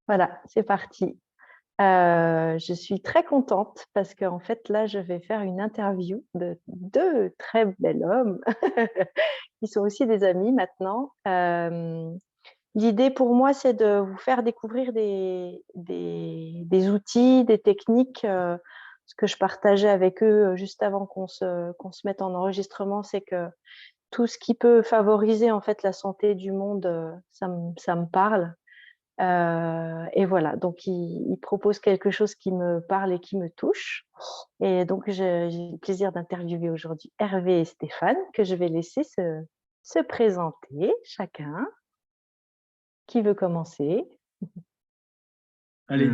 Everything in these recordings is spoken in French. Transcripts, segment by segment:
Voilà, c'est parti. Je suis très contente parce qu'en fait, là, je vais faire une interview de deux très bels hommes qui sont aussi des amis maintenant. L'idée pour moi, c'est de vous faire découvrir des outils, des techniques. Ce que je partageais avec eux juste avant qu'on se mette en enregistrement, c'est que tout ce qui peut favoriser en fait la santé du monde, ça me parle. Et voilà, donc il propose quelque chose qui me parle et qui me touche. Et donc, j'ai le plaisir d'interviewer aujourd'hui Hervé et Stéphane, que je vais laisser se présenter chacun. Qui veut commencer? Allez,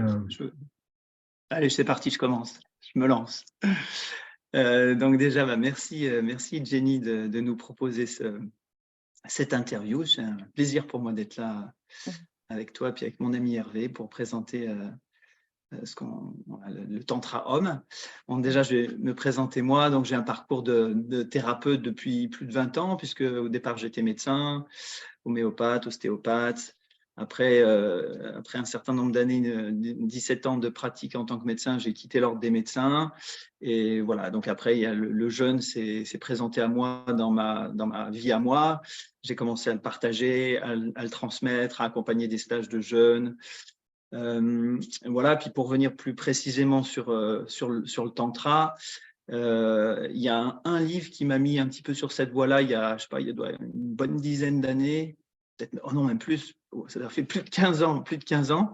allez, c'est parti, je commence, je me lance. Donc déjà, merci Jenny de nous proposer cette interview. C'est un plaisir pour moi d'être là avec toi, puis avec mon ami Hervé pour présenter voilà, le Tantra Homme. Bon, déjà, je vais me présenter moi. Donc, j'ai un parcours de thérapeute depuis plus de 20 ans, puisque au départ, j'étais médecin, homéopathe, ostéopathe. Après un certain nombre d'années, 17 ans de pratique en tant que médecin, j'ai quitté l'ordre des médecins. Et voilà, donc après, il y a le jeûne s'est présenté à moi dans ma vie à moi. J'ai commencé à le partager, à le transmettre, à accompagner des stages de jeûne. Voilà, puis pour venir plus précisément sur le tantra, il y a un livre qui m'a mis un petit peu sur cette voie-là il y a, je sais pas, il y a une bonne dizaine d'années, peut-être, oh non, même plus, ça doit faire plus de 15 ans, plus de 15 ans.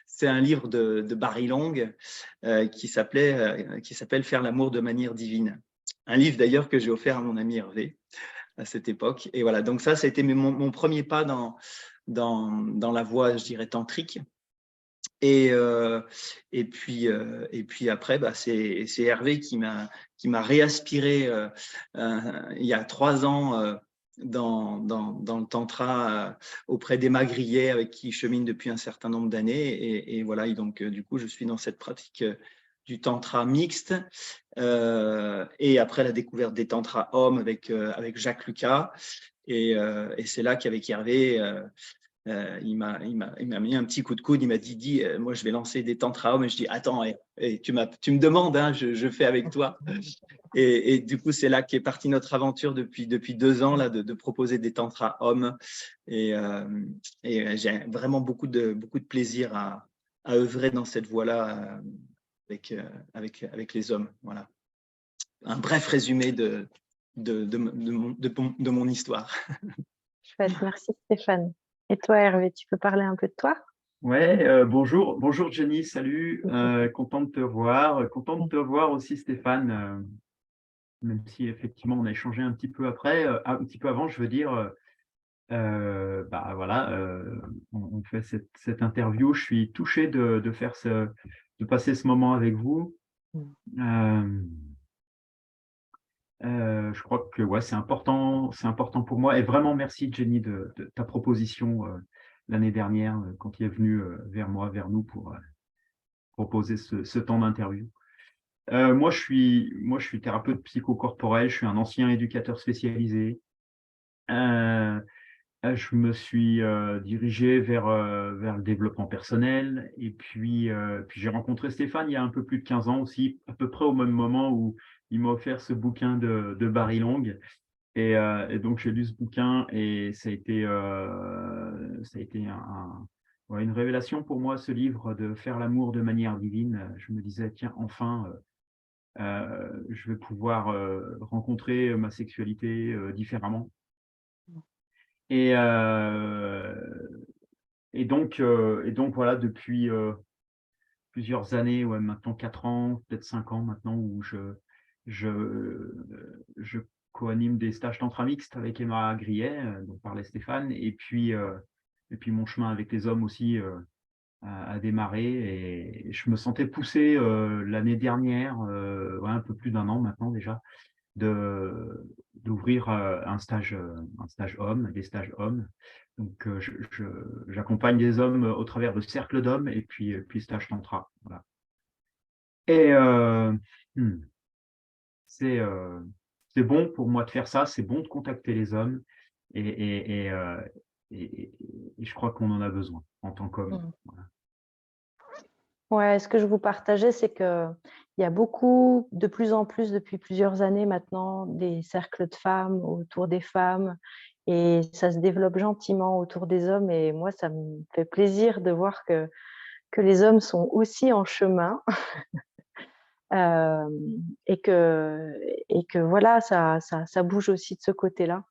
C'est un livre de Barry Long qui s'appelle Faire l'amour de manière divine. Un livre d'ailleurs que j'ai offert à mon ami Hervé à cette époque. Et voilà, donc ça a été mon premier pas dans la voie, je dirais, tantrique. Et, euh, et puis après, bah, c'est Hervé qui m'a réaspiré il y a 3 ans dans le tantra auprès d'Emma Grillet, avec qui je chemine depuis un certain nombre d'années. Et voilà, et donc du coup, je suis dans cette pratique du tantra mixte. Et après la découverte des tantras hommes avec Jacques Lucas. Et c'est là qu'avec Hervé, il m'a mis un petit coup de coude, il m'a dit, moi je vais lancer des tantras hommes. Et je dis, attends, tu me demandes, hein, je fais avec toi. Et du coup, c'est là qu'est partie notre aventure depuis 2 ans, là, de proposer des tantras hommes. Et, j'ai vraiment beaucoup de plaisir à œuvrer dans cette voie-là avec les hommes. Voilà. Un bref résumé de mon histoire. Chouette, merci Stéphane. Et toi, Hervé, tu peux parler un peu de toi? Ouais, bonjour Jenny, salut, content de te voir, content de te voir aussi Stéphane, même si effectivement on a échangé un petit peu après, un petit peu avant, je veux dire, bah voilà, on fait cette interview, je suis touché de faire de passer ce moment avec vous. Euh, je crois que ouais, c'est important pour moi. Et vraiment, merci Jenny de ta proposition l'année dernière quand tu es venu vers nous pour proposer ce temps d'interview. Moi, je suis thérapeute psychocorporel, je suis un ancien éducateur spécialisé. Euh, je me suis dirigé vers le développement personnel et puis j'ai rencontré Stéphane il y a un peu plus de 15 ans aussi, à peu près au même moment où il m'a offert ce bouquin de Barry Long. Et donc, j'ai lu ce bouquin et ça a été ouais, une révélation pour moi, ce livre de Faire l'amour de manière divine. Je me disais, tiens, enfin, je vais pouvoir rencontrer ma sexualité différemment. Et, euh, et donc voilà, depuis plusieurs années, ouais, maintenant 4 ans, peut-être 5 ans maintenant, où je co-anime des stages tantra mixtes avec Emma Grillet, dont parlait Stéphane, et puis mon chemin avec les hommes aussi a démarré, et je me sentais poussé l'année dernière, ouais, un peu plus d'un an maintenant déjà, d'ouvrir un stage homme, des stages hommes. Donc, j'accompagne des hommes au travers de cercles d'hommes et puis stage tantra. Voilà. Et hmm, c'est euh, c'est bon pour moi de faire ça, c'est bon de contacter les hommes et, et, et, euh, et- et je crois qu'on en a besoin en tant qu'homme. Mm. Voilà. Ouais, ce que je vous partageais, c'est qu'il y a beaucoup, de plus en plus, depuis plusieurs années maintenant, des cercles de femmes autour des femmes et ça se développe gentiment autour des hommes et moi, ça me fait plaisir de voir que les hommes sont aussi en chemin, hem et que voilà, ça bouge aussi de ce côté-là.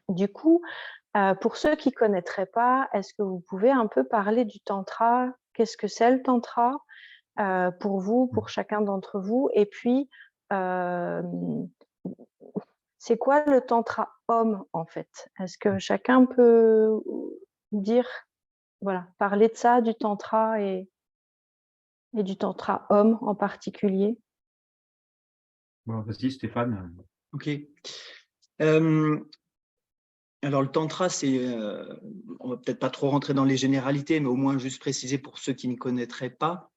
Du coup, pour ceux qui connaîtraient pas, est-ce que vous pouvez un peu parler du tantra? Qu'est-ce que c'est le tantra? Pour vous, pour chacun d'entre vous et puis, hem, c'est quoi le tantra homme, en fait? Est-ce que chacun peut dire voilà, parler de ça, du tantra et du tantra homme en particulier? Bon, vas-y Stéphane. Ok. Euh, alors le tantra, on va peut-être pas trop rentrer dans les généralités, mais au moins juste préciser pour ceux qui ne connaîtraient pas,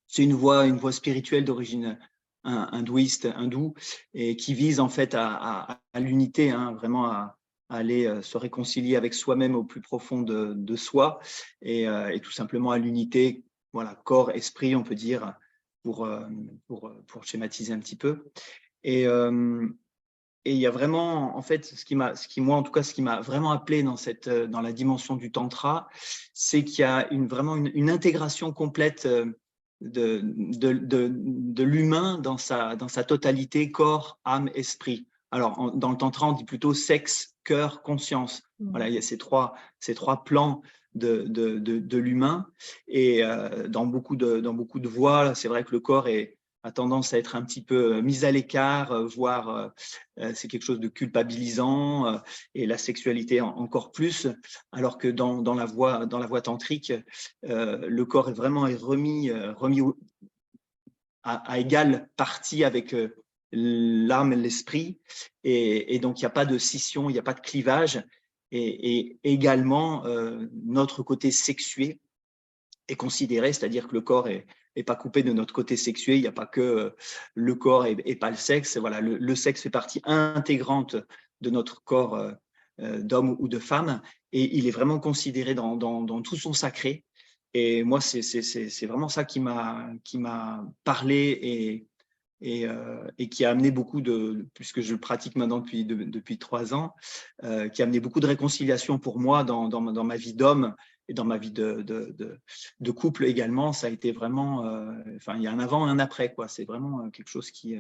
c'est une voie spirituelle d'origine hindouiste, hindoue, et qui vise en fait à l'unité, hein, vraiment à aller se réconcilier avec soi-même au plus profond de soi, et tout simplement à l'unité, voilà, corps, esprit, on peut dire, pour schématiser un petit peu. Et, euh, et il y a vraiment, en fait, moi, en tout cas, ce qui m'a vraiment appelé dans la dimension du tantra, c'est qu'il y a vraiment une intégration complète de l'humain dans sa totalité, corps, âme, esprit. Alors, dans le tantra, on dit plutôt sexe, cœur, conscience. Mmh. Voilà, il y a ces trois plans de l'humain. Et dans beaucoup de voies, c'est vrai que le corps a tendance à être un petit peu mis à l'écart, voire c'est quelque chose de culpabilisant, et la sexualité encore plus, alors que dans la voie tantrique, le corps est vraiment remis à égale partie avec l'âme et l'esprit, et donc il n'y a pas de scission, il n'y a pas de clivage, et également notre côté sexué est considéré, c'est-à-dire que le corps est pas coupé de notre côté sexué, il n'y a pas que le corps et pas le sexe. Voilà, le sexe fait partie intégrante de notre corps d'homme ou de femme, et il est vraiment considéré dans tout son sacré. Et moi, c'est vraiment ça qui m'a parlé, et qui a amené beaucoup puisque je le pratique maintenant depuis 3 ans, qui a amené beaucoup de réconciliation pour moi dans ma vie d'homme et dans ma vie de couple également. Ça a été vraiment, enfin, il y a un avant et un après, quoi. C'est vraiment quelque chose qui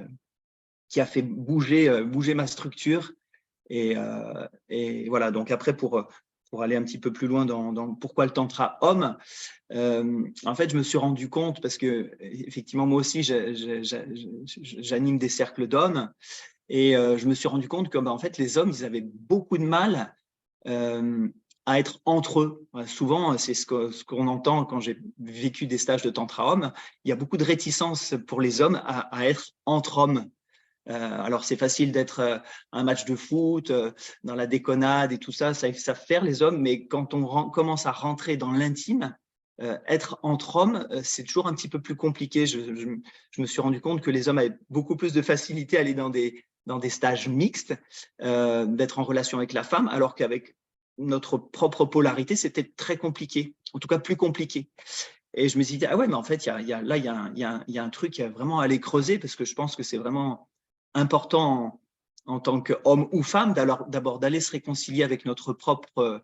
a fait bouger ma structure. Et voilà, donc après, pour aller un petit peu plus loin dans pourquoi le tantra homme, en fait, je me suis rendu compte, parce que effectivement, moi aussi, j'anime des cercles d'hommes, et je me suis rendu compte que, en fait, les hommes, ils avaient beaucoup de mal euh, à être entre eux. Souvent, c'est ce qu'on entend quand j'ai vécu des stages de tantra homme. Il y a beaucoup de réticence pour les hommes à être entre hommes. Alors, c'est facile d'être un match de foot, dans la déconnade et tout ça, ça faire les hommes, mais quand on commence à rentrer dans l'intime, être entre hommes, c'est toujours un petit peu plus compliqué. Je me suis rendu compte que les hommes avaient beaucoup plus de facilité à aller dans des stages mixtes, d'être en relation avec la femme, alors qu'avec notre propre polarité, c'était très compliqué, en tout cas plus compliqué. Et je me suis dit, ah ouais, mais en fait, là, il y a un truc vraiment à aller creuser, parce que je pense que c'est vraiment important en tant qu'homme ou femme d'abord d'aller se réconcilier avec notre propre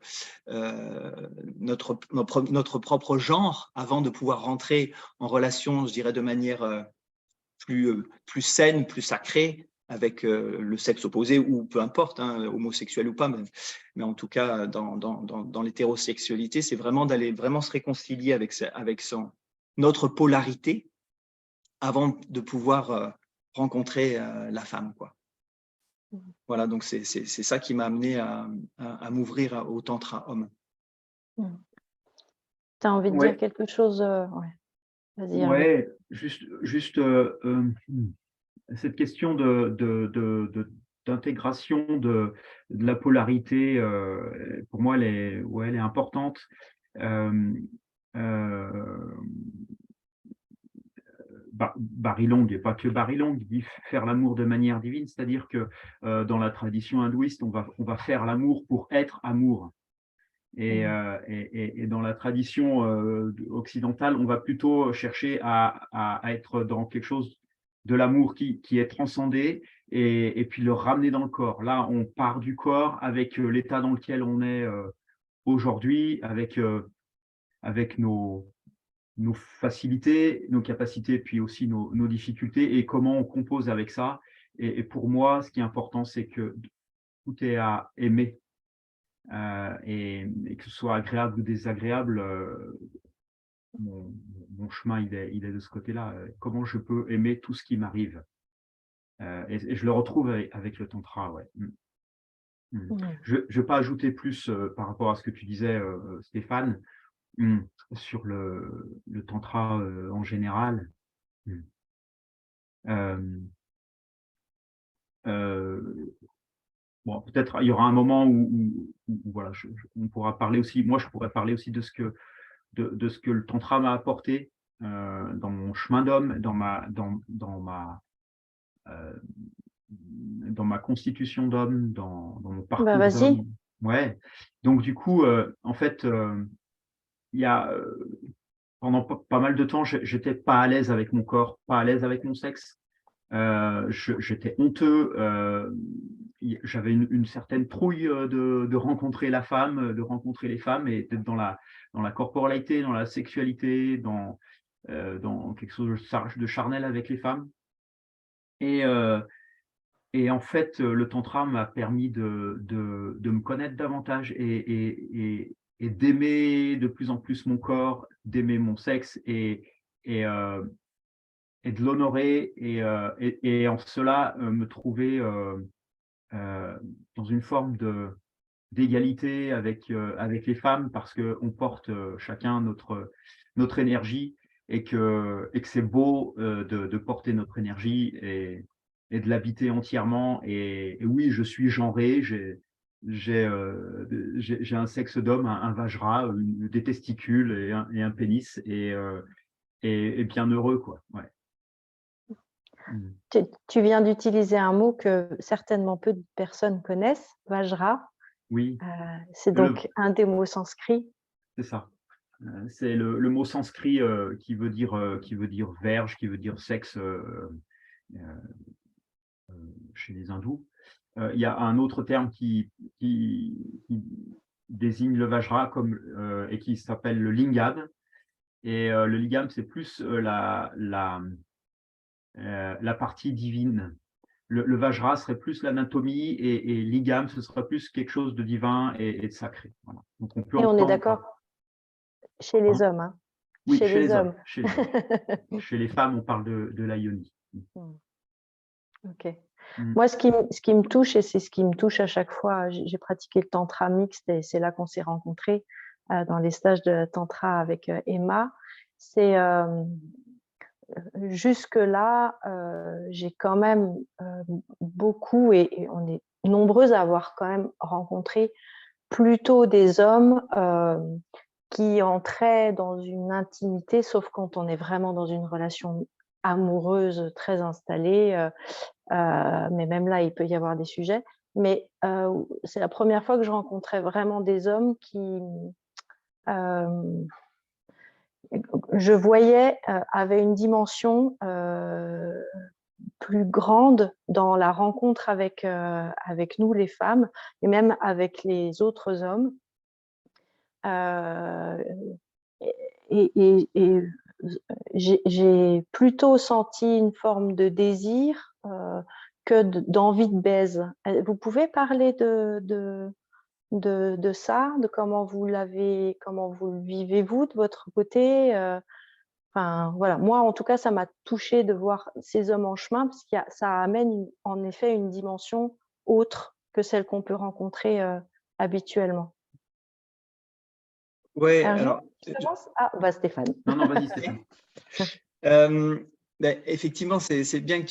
genre avant de pouvoir rentrer en relation, je dirais, de manière plus saine, plus sacrée avec le sexe opposé, ou peu importe, hein, homosexuel ou pas, mais en tout cas dans l'hétérosexualité, c'est vraiment d'aller vraiment se réconcilier avec notre polarité avant de pouvoir rencontrer la femme, quoi. Mmh. Voilà, donc c'est ça qui m'a amené à m'ouvrir au tantra homme. Mmh. Tu as envie de dire Ouais, quelque chose? Ouais, vas-y Hervé. ouais, juste cette question d'intégration de la polarité, pour moi, ouais, elle est importante. Euh, euh, Barry Long, et pas que Barry Long, dit faire l'amour de manière divine, c'est-à-dire que dans la tradition hindouiste, on va faire l'amour pour être amour. Et dans la tradition occidentale, on va plutôt chercher à être dans quelque chose de l'amour qui est transcendé et puis le ramener dans le corps. Là, on part du corps avec l'état dans lequel on est aujourd'hui, avec nos facilités, nos capacités, puis aussi nos difficultés et comment on compose avec ça. Et pour moi, ce qui est important, c'est que tout est à aimer. Et que ce soit agréable ou désagréable, mon chemin, il est de ce côté-là. Comment je peux aimer tout ce qui m'arrive et je le retrouve avec le tantra, ouais. Je ne vais pas ajouter plus par rapport à ce que tu disais, Stéphane, sur le tantra en général. Bon, peut-être il y aura un moment où voilà, on pourra parler aussi. Moi, je pourrais parler aussi de ce que le tantra m'a apporté dans mon chemin d'homme, dans ma constitution d'homme, dans mon Bah, parcours vas-y. d'homme. Ouais. Donc du coup, en fait, il y a pendant pas mal de temps, j'étais pas à l'aise avec mon corps, pas à l'aise avec mon sexe. J'étais honteux. J'avais une certaine trouille de rencontrer la femme, de rencontrer les femmes et d'être dans la corporalité, dans la sexualité, dans quelque chose de charnel avec les femmes. Et en fait, le tantra m'a permis de me connaître davantage et d'aimer de plus en plus mon corps, d'aimer mon sexe et de l'honorer et en cela me trouver dans une forme d'égalité avec les femmes parce qu'on porte chacun notre énergie et que c'est beau de porter notre énergie et de l'habiter entièrement. Et oui, je suis genré, j'ai un sexe d'homme, un vajra, des testicules et un pénis et bien heureux, quoi. Ouais. Tu viens d'utiliser un mot que certainement peu de personnes connaissent, Vajra. Oui. C'est donc un des mots sanscrits. C'est ça. C'est le mot sanskrit qui veut dire verge, qui veut dire sexe chez les hindous. Il y a un autre terme qui désigne le vajra et qui s'appelle le lingam. Et le lingam, c'est plus la partie divine. Le vajra serait plus l'anatomie et lingam, ce serait plus quelque chose de divin et de sacré. Voilà. Donc on peut Et on est entendre. d'accord chez les hommes. Hein. Oui, chez les hommes. Chez les hommes. Chez les femmes, on parle de la yoni. Ok. Moi, ce qui me touche, et c'est ce qui me touche à chaque fois, j'ai pratiqué le tantra mixte et c'est là qu'on s'est rencontrés dans les stages de tantra avec Emma. C'est jusque-là, j'ai quand même beaucoup, et on est nombreuses à avoir quand même rencontré plutôt des hommes qui entraient dans une intimité, sauf quand on est vraiment dans une relation amoureuse très installée. Mais même là, il peut y avoir des sujets. Mais c'est la première fois que je rencontrais vraiment des hommes qui, je voyais, avaient une dimension plus grande dans la rencontre avec nous, les femmes, et même avec les autres hommes. Et j'ai plutôt senti une forme de désir que d'envie de baise. Vous pouvez parler de ça, de comment vous le vivez-vous de votre côté Enfin, voilà. Moi, en tout cas, ça m'a touchée de voir ces hommes en chemin parce que ça amène en effet une dimension autre que celle qu'on peut rencontrer habituellement. Ouais, alors Stéphane. Non, vas-y, Stéphane. Effectivement, c'est bien que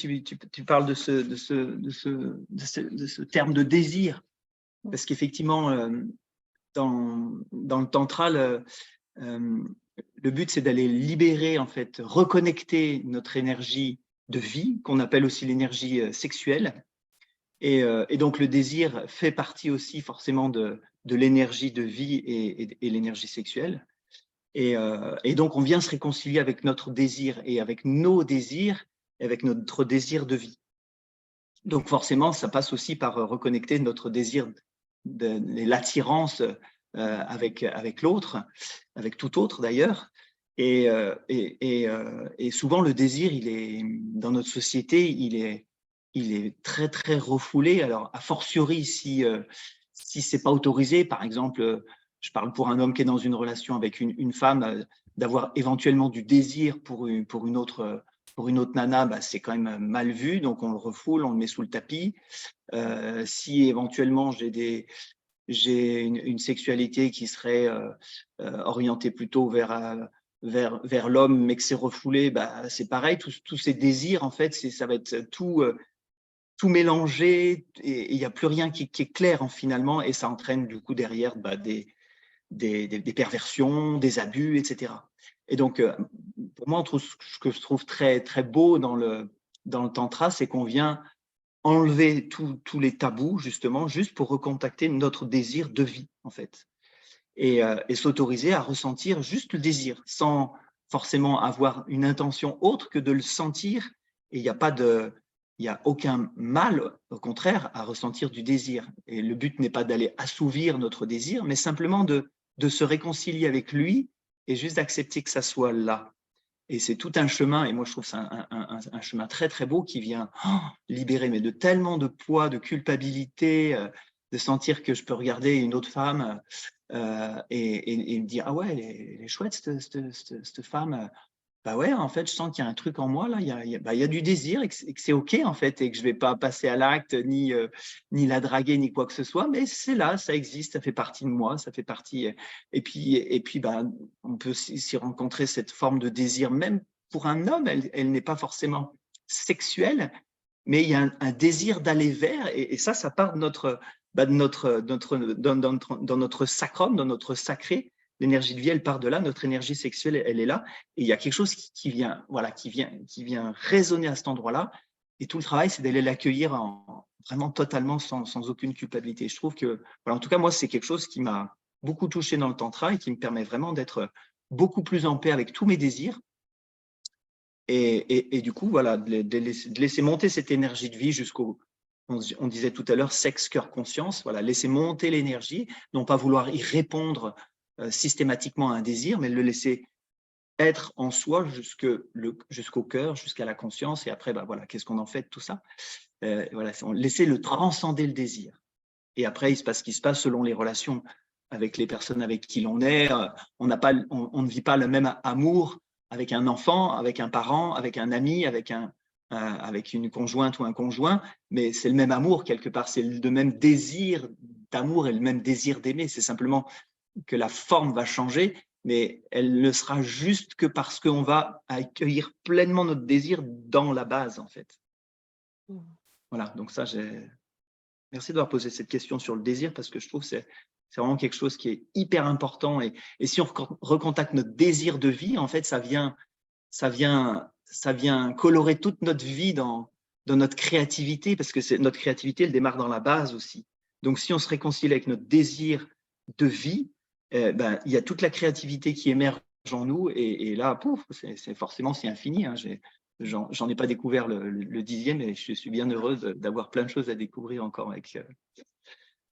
tu parles de ce terme de désir, parce qu'effectivement, dans le tantra, le but, c'est d'aller libérer, en fait, reconnecter notre énergie de vie, qu'on appelle aussi l'énergie sexuelle. Et donc, le désir fait partie aussi forcément de de l'énergie de vie et l'énergie sexuelle. Et donc, on vient se réconcilier avec notre désir et avec nos désirs, et avec notre désir de vie. Donc, forcément, ça passe aussi par reconnecter notre désir, l'attirance avec l'autre, avec tout autre d'ailleurs. Et souvent, le désir, dans notre société, il est très, très refoulé. Alors, a fortiori, si ce n'est pas autorisé, par exemple, je parle pour un homme qui est dans une relation avec une femme, d'avoir éventuellement du désir pour une autre nana, bah, c'est quand même mal vu, donc on le refoule, on le met sous le tapis. Si éventuellement j'ai une sexualité qui serait orientée plutôt vers l'homme, mais que c'est refoulé, bah, c'est pareil, tous ces désirs, en fait, ça va être tout mélangé, et il n'y a plus rien qui est clair finalement, et ça entraîne du coup derrière des perversions, des abus, etc. Et donc, pour moi, ce que je trouve très, très beau dans le tantra, c'est qu'on vient enlever tous les tabous, justement, juste pour recontacter notre désir de vie, en fait. Et s'autoriser à ressentir juste le désir, sans forcément avoir une intention autre que de le sentir. Et il n'y a aucun mal, au contraire, à ressentir du désir. Et le but n'est pas d'aller assouvir notre désir, mais simplement de se réconcilier avec lui et juste d'accepter que ça soit là. Et c'est tout un chemin, et moi je trouve ça un chemin très très beau qui vient libérer, mais de tellement de poids, de culpabilité, de sentir que je peux regarder une autre femme et me dire, ah ouais, elle est chouette cette femme. Bah ouais, en fait, je sens qu'il y a un truc en moi, là, il y a du désir, et que c'est OK, en fait, et que je ne vais pas passer à l'acte, ni la draguer, ni quoi que ce soit, mais c'est là, ça existe, ça fait partie de moi, ça fait partie. Et puis bah, on peut s'y rencontrer cette forme de désir, même pour un homme, elle n'est pas forcément sexuelle, mais il y a un désir d'aller vers, et ça part dans notre sacrum, dans notre sacré. L'énergie de vie, elle part de là, notre énergie sexuelle, elle est là, et il y a quelque chose qui vient résonner à cet endroit-là, et tout le travail, c'est d'aller l'accueillir vraiment totalement sans aucune culpabilité. Je trouve que, voilà, en tout cas, moi, c'est quelque chose qui m'a beaucoup touché dans le tantra et qui me permet vraiment d'être beaucoup plus en paix avec tous mes désirs, et du coup, voilà, de laisser monter cette énergie de vie jusqu'au, on disait tout à l'heure, sexe, cœur, conscience, voilà, laisser monter l'énergie, non pas vouloir y répondre systématiquement à un désir, mais le laisser être en soi jusqu'au cœur, jusqu'à la conscience, et après, bah, voilà, qu'est-ce qu'on en fait de tout ça, voilà, laisser le transcender le désir. Et après, il se passe ce qui se passe selon les relations avec les personnes avec qui l'on est. On ne vit pas le même amour avec un enfant, avec un parent, avec un ami, avec une conjointe ou un conjoint, mais c'est le même amour quelque part, c'est le même désir d'amour et le même désir d'aimer. C'est simplement que la forme va changer, mais elle ne sera juste que parce qu'on va accueillir pleinement notre désir dans la base, en fait. Voilà, donc ça, merci d'avoir posé cette question sur le désir, parce que je trouve que c'est vraiment quelque chose qui est hyper important. Et si on recontacte notre désir de vie, en fait, ça vient colorer toute notre vie dans notre créativité, parce que notre créativité, elle démarre dans la base aussi. Donc, si on se réconcilie avec notre désir de vie, ben, il y a toute la créativité qui émerge en nous, et là, pouf, forcément, c'est infini. Hein. J'en ai pas découvert le 10e, et je suis bien heureuse d'avoir plein de choses à découvrir encore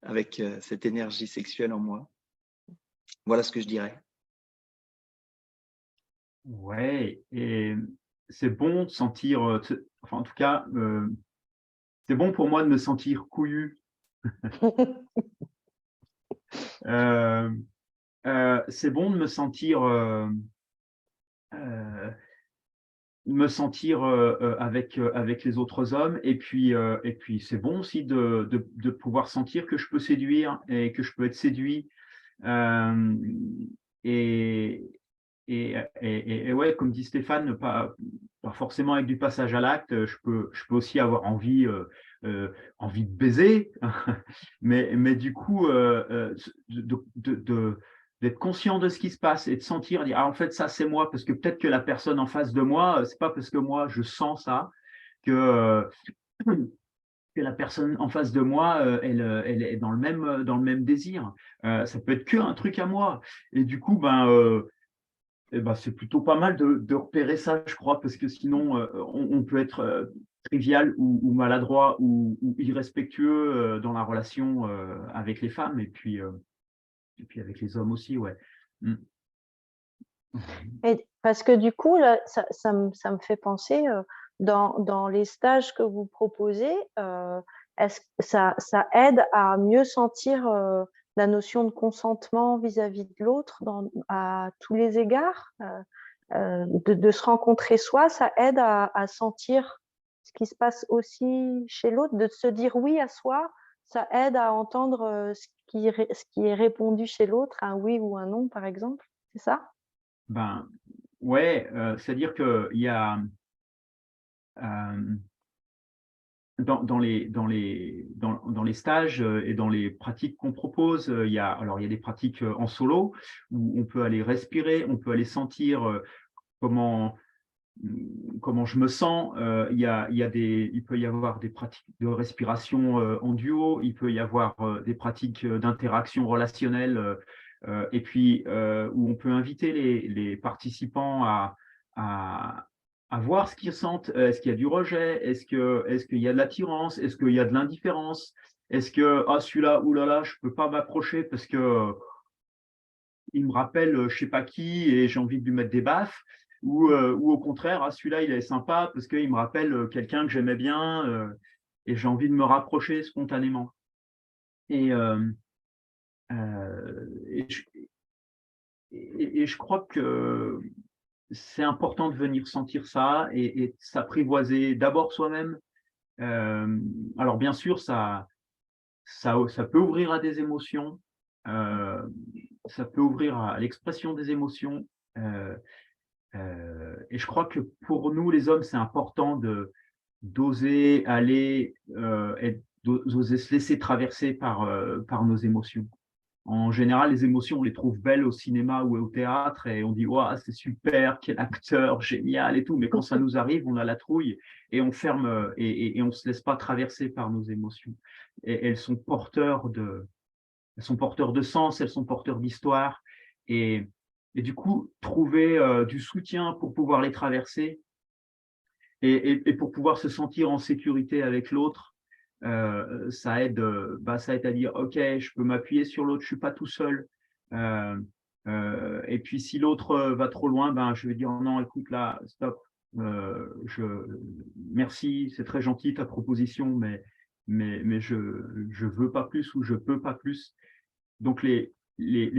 avec cette énergie sexuelle en moi. Voilà ce que je dirais. Ouais, et c'est bon de sentir, enfin en tout cas, c'est bon pour moi de me sentir couillu. C'est bon de me sentir avec les autres hommes, et puis c'est bon aussi de pouvoir sentir que je peux séduire et que je peux être séduit, et ouais, comme dit Stéphane, pas forcément avec du passage à l'acte. Je peux aussi avoir envie de baiser, mais du coup d'être conscient de ce qui se passe et de sentir, dire, ah, en fait, ça c'est moi, parce que peut-être que la personne en face de moi, c'est pas parce que moi je sens ça que que la personne en face de moi, elle est dans le même désir. Ça peut être qu'un truc à moi. Et du coup, c'est plutôt pas mal de repérer ça, je crois, parce que sinon, on peut être trivial ou maladroit ou irrespectueux dans la relation avec les femmes et puis avec les hommes aussi, ouais. Mm. Et parce que du coup, là, ça me fait penser, dans les stages que vous proposez, est-ce que ça aide à mieux sentir la notion de consentement vis-à-vis de l'autre à tous les égards? De se rencontrer soi, ça aide à sentir ce qui se passe aussi chez l'autre, de se dire oui à soi, ça aide à entendre ce qui est répondu chez l'autre, un oui ou un non, par exemple, c'est ça? Ben, ouais, c'est-à-dire qu'il y a dans les stages et dans les pratiques qu'on propose, il y a des pratiques en solo où on peut aller respirer, on peut aller sentir comment je me sens. Il peut y avoir des pratiques de respiration en duo, il peut y avoir des pratiques d'interaction relationnelle, et puis où on peut inviter les participants à voir ce qu'ils ressentent. Est-ce qu'il y a du rejet? Est-ce qu'il y a de l'attirance? Est-ce qu'il y a de l'indifférence? Est-ce que celui-là, oulala, je peux pas m'approcher parce que il me rappelle je sais pas qui et j'ai envie de lui mettre des baffes, ou au contraire, celui-là il est sympa parce qu'il me rappelle quelqu'un que j'aimais bien et j'ai envie de me rapprocher spontanément. Et, et, je, et je crois que c'est important de venir sentir ça et de s'apprivoiser d'abord soi-même. Alors bien sûr, ça peut ouvrir à des émotions, ça peut ouvrir à l'expression des émotions. Et je crois que pour nous, les hommes, c'est important d'oser aller et d'oser se laisser traverser par nos émotions. En général, les émotions, on les trouve belles au cinéma ou au théâtre et on dit waouh, c'est super, quel acteur génial et tout. Mais quand ça nous arrive, on a la trouille et on ferme et on se laisse pas traverser par nos émotions. Et elles sont porteurs de sens, elles sont porteurs d'histoire et du coup, trouver du soutien pour pouvoir les traverser et pour pouvoir se sentir en sécurité avec l'autre, ça aide à dire ok, je peux m'appuyer sur l'autre, je suis pas tout seul. Et puis si l'autre va trop loin, je vais dire non, écoute là, stop. Merci, c'est très gentil ta proposition, mais je veux pas plus ou je peux pas plus. Donc les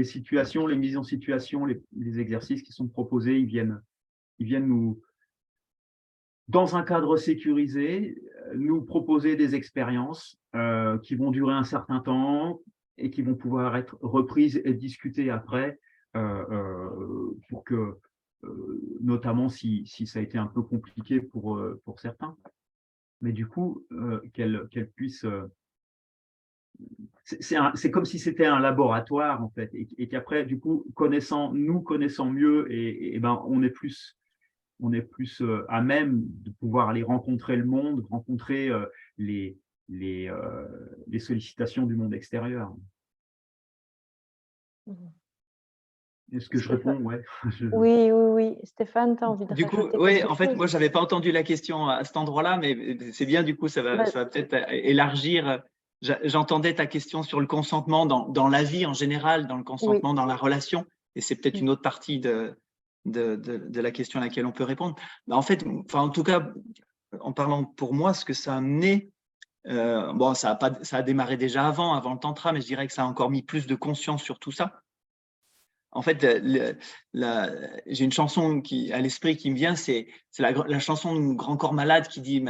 situations, les mises en situation, les exercices qui sont proposés, ils viennent nous, dans un cadre sécurisé, nous proposer des expériences qui vont durer un certain temps et qui vont pouvoir être reprises et discutées après pour que, notamment si ça a été un peu compliqué pour certains, mais du coup, qu'elles puissent… c'est comme si c'était un laboratoire, en fait, et qu'après, du coup, nous connaissant mieux, on est plus à même de pouvoir aller rencontrer le monde, rencontrer les, les, euh, les sollicitations du monde extérieur. Est-ce que je réponds? Ouais. Oui. Stéphane, tu as envie de Du coup, rajouter oui, quelque en fait, chose? moi, je n'avais pas entendu la question à cet endroit-là, mais c'est bien, du coup, ça va peut-être élargir. J'entendais ta question sur le consentement dans la vie en général, dans le consentement dans la relation, et c'est peut-être une autre partie de la question à laquelle on peut répondre. En fait, en tout cas, en parlant pour moi, ce que ça a amené, ça a démarré déjà avant le tantra, mais je dirais que ça a encore mis plus de conscience sur tout ça. En fait, j'ai une chanson à l'esprit qui me vient, c'est la chanson de Grand Corps Malade qui dit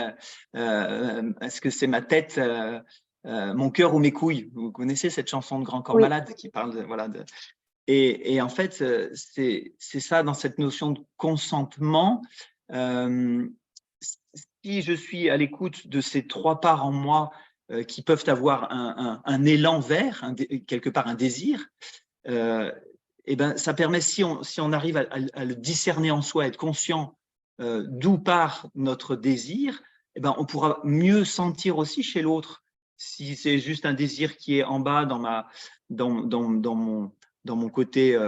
est-ce que c'est ma tête, mon cœur ou mes couilles? Vous connaissez cette chanson de Grand Corps Malade qui parle de… Et en fait, c'est ça dans cette notion de consentement. Si je suis à l'écoute de ces trois parts en moi qui peuvent avoir un élan vers, quelque part un désir, ça permet, si on arrive à le discerner en soi, être conscient d'où part notre désir, eh ben, on pourra mieux sentir aussi chez l'autre. Si c'est juste un désir qui est en bas dans mon côté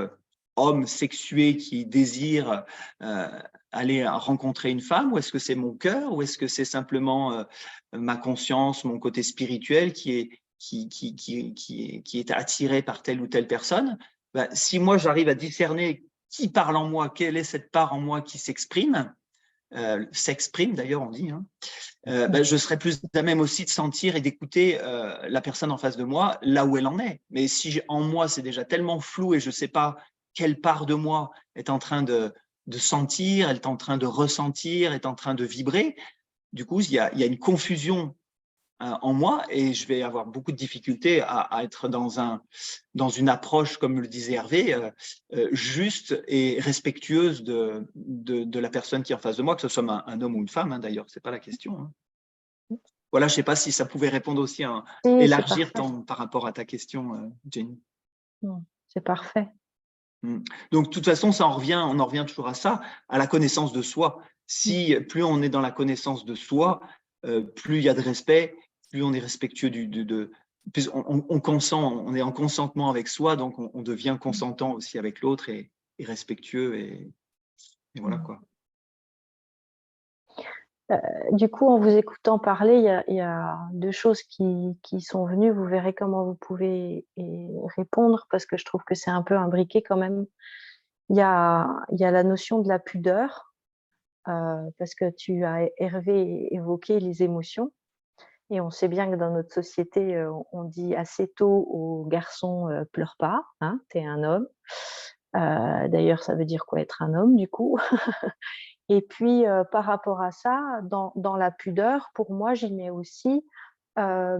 homme sexué qui désire aller rencontrer une femme, ou est-ce que c'est mon cœur, ou est-ce que c'est simplement ma conscience, mon côté spirituel qui est attiré par telle ou telle personne. Ben, si moi j'arrive à discerner qui parle en moi, quelle est cette part en moi qui s'exprime d'ailleurs on dit, hein, ben, je serais plus à même aussi de sentir et d'écouter la personne en face de moi là où elle en est. Mais si en moi c'est déjà tellement flou et je ne sais pas quelle part de moi est en train de sentir, est en train de ressentir, est en train de vibrer, du coup il y a une confusion en moi et je vais avoir beaucoup de difficultés à être dans une approche, comme le disait Hervé, juste et respectueuse de la personne qui est en face de moi, que ce soit un homme ou une femme, hein, d'ailleurs, ce n'est pas la question. Hein. Voilà, je ne sais pas si ça pouvait répondre aussi, Si, c'est élargir parfait. par rapport à ta question, Jenny. C'est parfait. Donc, de toute façon, on en revient toujours à ça, à la connaissance de soi. Si plus on est dans la connaissance de soi, plus il y a de respect, plus on est respectueux plus on consent, on est en consentement avec soi, donc on devient consentant aussi avec l'autre et respectueux et voilà quoi. Du coup, en vous écoutant parler, il y a deux choses qui sont venues. Vous verrez comment vous pouvez y répondre, parce que je trouve que c'est un peu imbriqué quand même. Il y a la notion de la pudeur, parce que tu as, Hervé, évoqué les émotions. Et on sait bien que dans notre société, on dit assez tôt aux garçons pleure pas, hein, t'es un homme. D'ailleurs, ça veut dire quoi être un homme du coup? Et puis, par rapport à ça, dans la pudeur, pour moi, j'y mets aussi, alors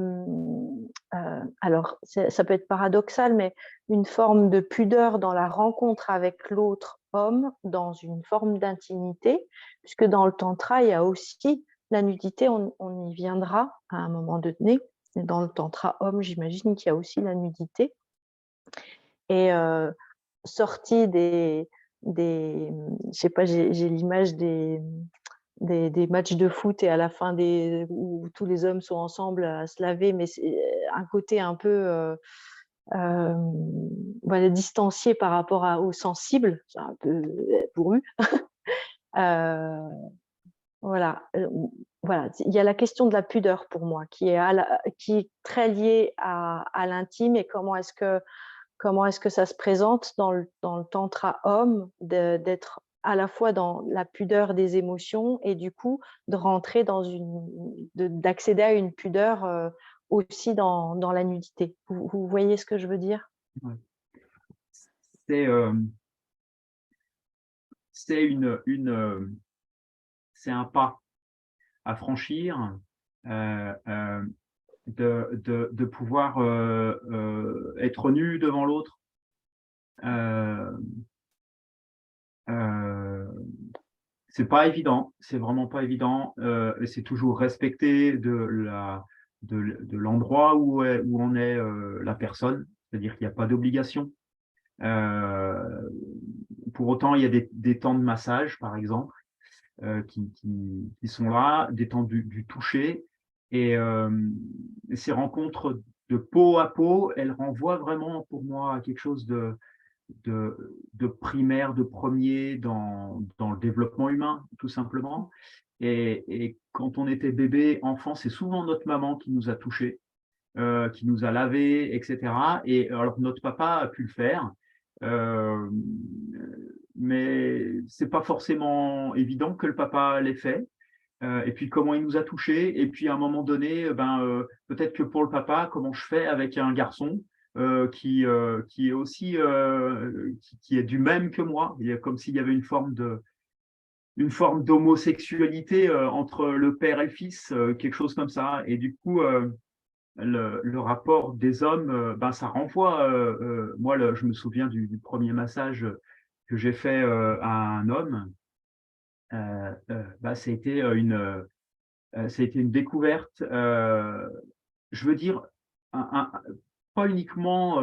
ça peut être paradoxal, mais une forme de pudeur dans la rencontre avec l'autre homme, dans une forme d'intimité, puisque dans le tantra, il y a aussi la nudité, on y viendra à un moment donné. Et dans le tantra homme, j'imagine qu'il y a aussi la nudité. Et sortie je sais pas, j'ai l'image des matchs de foot et à la fin où tous les hommes sont ensemble à se laver, mais c'est un côté un peu voilà, distancié par rapport aux sensibles, c'est un peu bourru. euh, voilà, voilà, il y a la question de la pudeur pour moi qui est très liée à l'intime, et comment est-ce que ça se présente dans le tantra homme, d'être à la fois dans la pudeur des émotions et du coup de rentrer d'accéder à une pudeur aussi dans la nudité. Vous voyez ce que je veux dire? Ouais. C'est c'est un pas à franchir, de pouvoir être nu devant l'autre. C'est pas évident, c'est vraiment pas évident. C'est toujours respecter de l'endroit où en est la personne, c'est-à-dire qu'il n'y a pas d'obligation. Pour autant, il y a des temps de massage, par exemple, qui sont là, des temps du toucher. Et ces rencontres de peau à peau, elles renvoient vraiment pour moi à quelque chose de primaire, de premier dans le développement humain, tout simplement. Et quand on était bébé, enfant, c'est souvent notre maman qui nous a touchés, qui nous a lavés, etc. Et alors notre papa a pu le faire, mais c'est pas forcément évident que le papa l'ait fait. Et puis comment il nous a touchés, et puis à un moment donné, peut-être que pour le papa, comment je fais avec un garçon qui est aussi qui est du même que moi. Il y a comme s'il y avait une forme d'homosexualité entre le père et le fils, quelque chose comme ça. Et du coup, le rapport des hommes, ça renvoie. Moi, je me souviens du premier massage que j'ai fait à un homme. Ça a été une découverte. Je veux dire, pas uniquement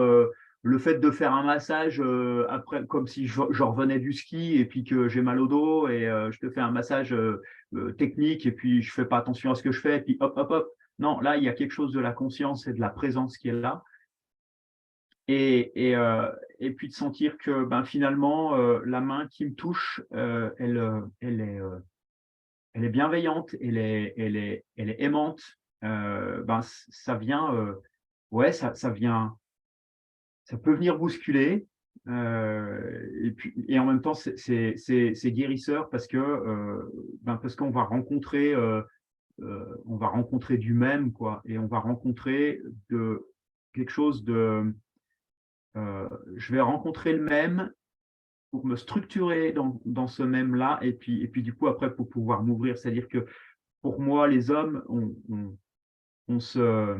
le fait de faire un massage après, comme si je revenais du ski et puis que j'ai mal au dos et je te fais un massage technique et puis je fais pas attention à ce que je fais et puis hop, hop, hop. Non, là, il y a quelque chose de la conscience et de la présence qui est là. Et puis de sentir que ben, finalement, la main qui me touche, elle est bienveillante, elle est aimante. Ben, ça vient, ouais, ça vient, ça peut venir bousculer. Et en même temps, c'est guérisseur parce que ben, parce qu'on va rencontrer du même, quoi, et on va rencontrer quelque chose de je vais rencontrer le même pour me structurer dans ce même-là, et puis du coup, après, pour pouvoir m'ouvrir. C'est-à-dire que pour moi, les hommes, on se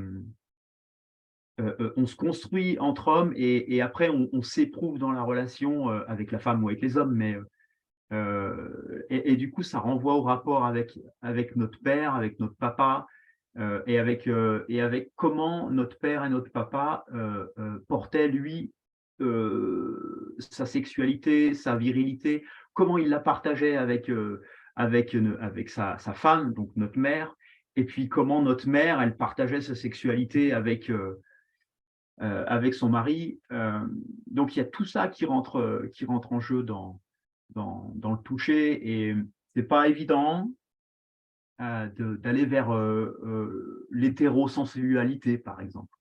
construit entre hommes et après, on s'éprouve dans la relation avec la femme ou avec les hommes. Et du coup, ça renvoie au rapport avec notre père, avec notre papa, et avec comment notre père et notre papa portaient, lui, sa sexualité, sa virilité, comment il la partageait avec sa femme, donc notre mère, et puis comment notre mère, elle partageait sa sexualité avec son mari. Donc, il y a tout ça qui rentre en jeu dans le toucher, et c'est pas évident d'aller vers l'hétérosensualité, par exemple,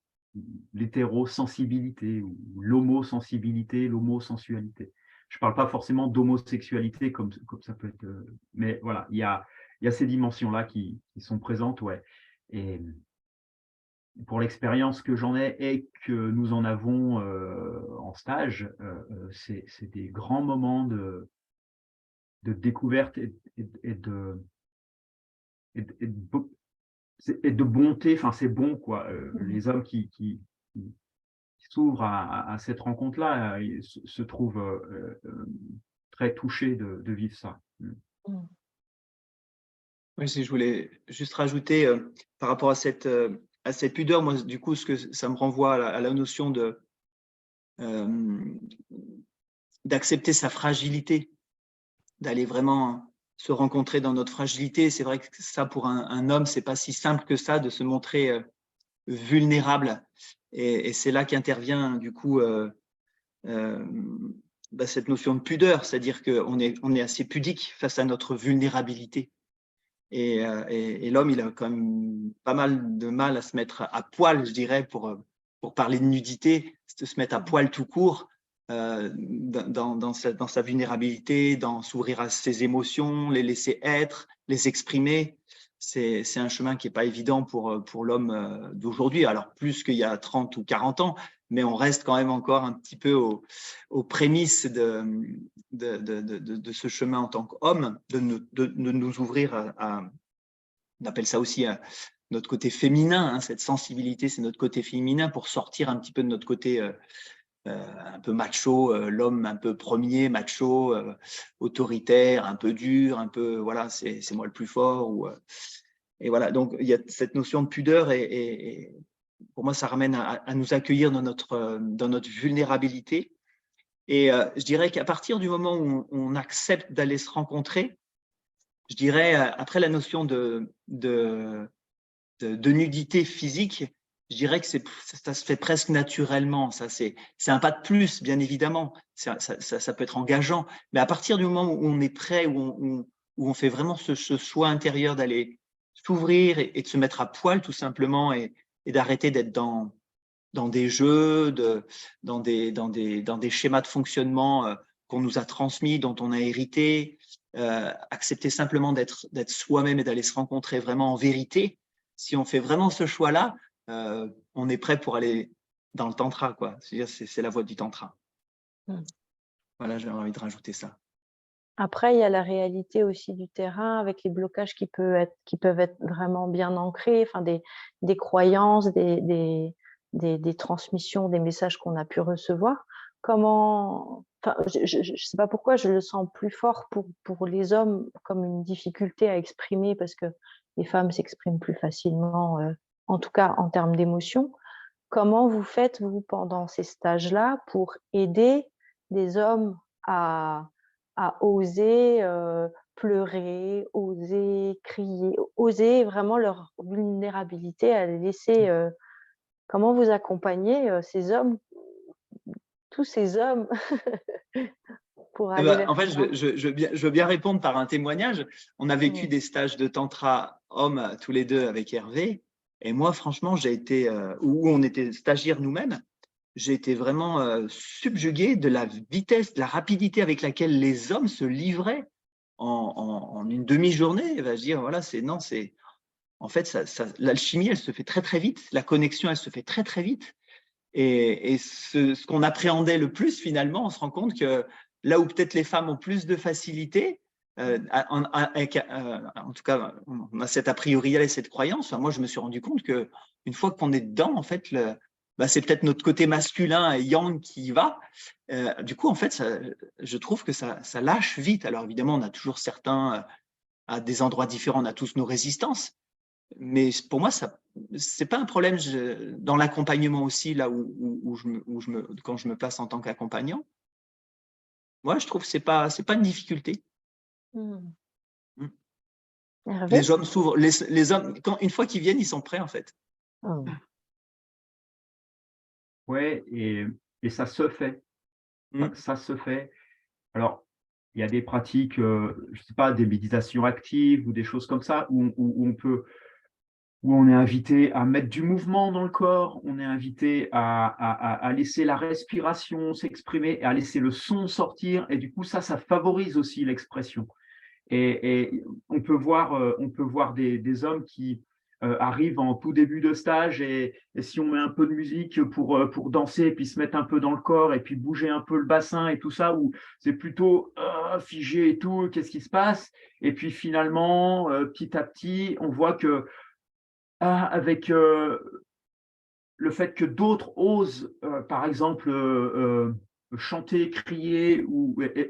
l'hétérosensibilité ou l'homosensibilité, l'homosensualité. Je ne parle pas forcément d'homosexualité comme ça peut être, mais voilà, il y a ces dimensions-là qui sont présentes, ouais. Et pour l'expérience que j'en ai et que nous en avons en stage, c'est des grands moments de découverte et de bonté. Enfin, c'est bon, quoi. Les hommes qui s'ouvrent à cette rencontre-là se trouvent très touchés de vivre ça. Oui, si je voulais juste rajouter par rapport à cette pudeur, moi, du coup, ce que ça me renvoie à la notion d'accepter sa fragilité, d'aller vraiment se rencontrer dans notre fragilité. C'est vrai que ça, pour un homme, c'est pas si simple que ça de se montrer vulnérable. Et c'est là qu'intervient, du coup, cette notion de pudeur, c'est-à-dire qu'on est assez pudique face à notre vulnérabilité. Et l'homme, il a quand même pas mal de mal à se mettre à poil, je dirais, pour parler de nudité, de se mettre à poil tout court, dans sa vulnérabilité, dans s'ouvrir à ses émotions, les laisser être, les exprimer. C'est un chemin qui n'est pas évident pour l'homme d'aujourd'hui, alors plus qu'il y a 30 ou 40 ans, mais on reste quand même encore un petit peu aux prémices de ce chemin en tant qu'homme, de nous ouvrir on appelle ça aussi notre côté féminin, hein, cette sensibilité, c'est notre côté féminin pour sortir un petit peu de notre côté un peu macho, l'homme un peu premier, macho, autoritaire, un peu dur, un peu, voilà, c'est moi le plus fort. Et voilà, donc il y a cette notion de pudeur et pour moi, ça ramène à nous accueillir dans notre vulnérabilité. Et je dirais qu'à partir du moment où on accepte d'aller se rencontrer, je dirais, après la notion de nudité physique, je dirais que ça se fait presque naturellement. Ça, c'est un pas de plus, bien évidemment. Ça peut être engageant. Mais à partir du moment où on est prêt, où on fait vraiment ce choix intérieur d'aller s'ouvrir et de se mettre à poil, tout simplement, et d'arrêter d'être dans des jeux, dans des schémas de fonctionnement qu'on nous a transmis, dont on a hérité, accepter simplement d'être soi-même et d'aller se rencontrer vraiment en vérité. Si on fait vraiment ce choix-là, on est prêt pour aller dans le tantra, quoi. C'est la voie du tantra. Voilà, j'avais envie de rajouter ça. Après, il y a la réalité aussi du terrain avec les blocages qui peuvent être vraiment bien ancrés, enfin des croyances, des transmissions, des messages qu'on a pu recevoir. Enfin, je ne sais pas pourquoi je le sens plus fort pour les hommes comme une difficulté à exprimer parce que les femmes s'expriment plus facilement, en tout cas en termes d'émotions. comment vous faites, vous, pendant ces stages-là, pour aider des hommes à oser, pleurer, oser crier, oser vraiment leur vulnérabilité, à les laisser, comment vous accompagnez, ces hommes, tous ces hommes pour Eh aller ben, vers en fait, ça? je veux bien répondre par un témoignage. On a vécu Mmh. des stages de tantra hommes tous les deux avec Hervé. Et moi, franchement, j'ai été, où on était stagiaires nous-mêmes, j'ai été vraiment subjugué de la vitesse, de la rapidité avec laquelle les hommes se livraient en une demi-journée. Il va se dire, voilà, non, en fait, l'alchimie, elle se fait très, très vite. La connexion, elle se fait très, très vite. Et ce qu'on appréhendait le plus, finalement, on se rend compte que là où peut-être les femmes ont plus de facilité, en tout cas, on a cette a priori et cette croyance. Enfin, moi, je me suis rendu compte que une fois qu'on est dedans, en fait, c'est peut-être notre côté masculin et yang qui y va. Du coup, en fait, je trouve que ça lâche vite. Alors évidemment, on a toujours certains, à des endroits différents, on a tous nos résistances. Mais pour moi, ça, c'est pas un problème dans l'accompagnement aussi, là quand je me place en tant qu'accompagnant. Moi, je trouve que c'est pas une difficulté. Mmh. Mm. Hervé? Les hommes s'ouvrent, les hommes, une fois qu'ils viennent, ils sont prêts, en fait. Mmh. Ouais, et ça se fait. Mm. Ça se fait. Alors, il y a des pratiques, je sais pas, des méditations actives ou des choses comme ça, où on est invité à mettre du mouvement dans le corps, on est invité à laisser la respiration s'exprimer et à laisser le son sortir. Et du coup, ça favorise aussi l'expression. Et on peut voir des hommes qui arrivent en tout début de stage et si on met un peu de musique pour danser et puis se mettre un peu dans le corps et puis bouger un peu le bassin et tout ça, où c'est plutôt figé et tout, qu'est-ce qui se passe? Et puis finalement, petit à petit, on voit que avec le fait que d'autres osent, par exemple, chanter, crier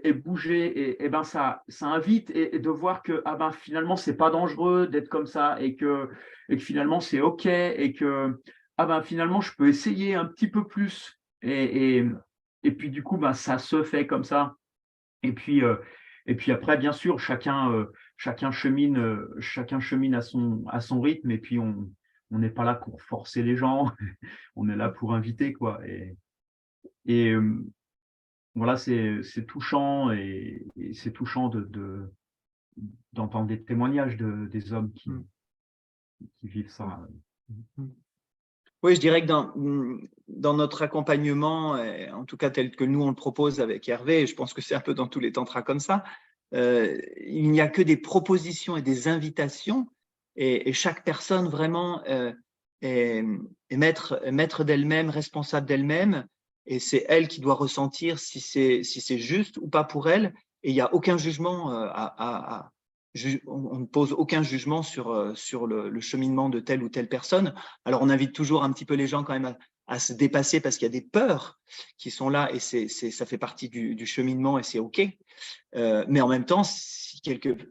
et bouger, et ben ça invite et de voir que ah ben finalement c'est pas dangereux d'être comme ça et que finalement c'est ok et que ah ben finalement je peux essayer un petit peu plus et puis du coup ben ça se fait comme ça et puis euh, et puis après bien sûr chacun chemine à son rythme et puis on n'est pas là pour forcer les gens. On est là pour inviter, quoi. Et voilà, c'est touchant et c'est touchant d'entendre des témoignages des hommes Mm. qui vivent ça. Mm. Oui, je dirais que dans notre accompagnement, en tout cas tel que nous on le propose avec Hervé, et je pense que c'est un peu dans tous les tantras comme ça, il n'y a que des propositions et des invitations, et chaque personne vraiment est, est maître d'elle-même, responsable d'elle-même, et c'est elle qui doit ressentir si c'est juste ou pas pour elle, et il n'y a aucun jugement on ne pose aucun jugement sur le cheminement de telle ou telle personne. Alors, on invite toujours un petit peu les gens quand même à se dépasser parce qu'il y a des peurs qui sont là et ça fait partie du cheminement et c'est OK. Mais en même temps, si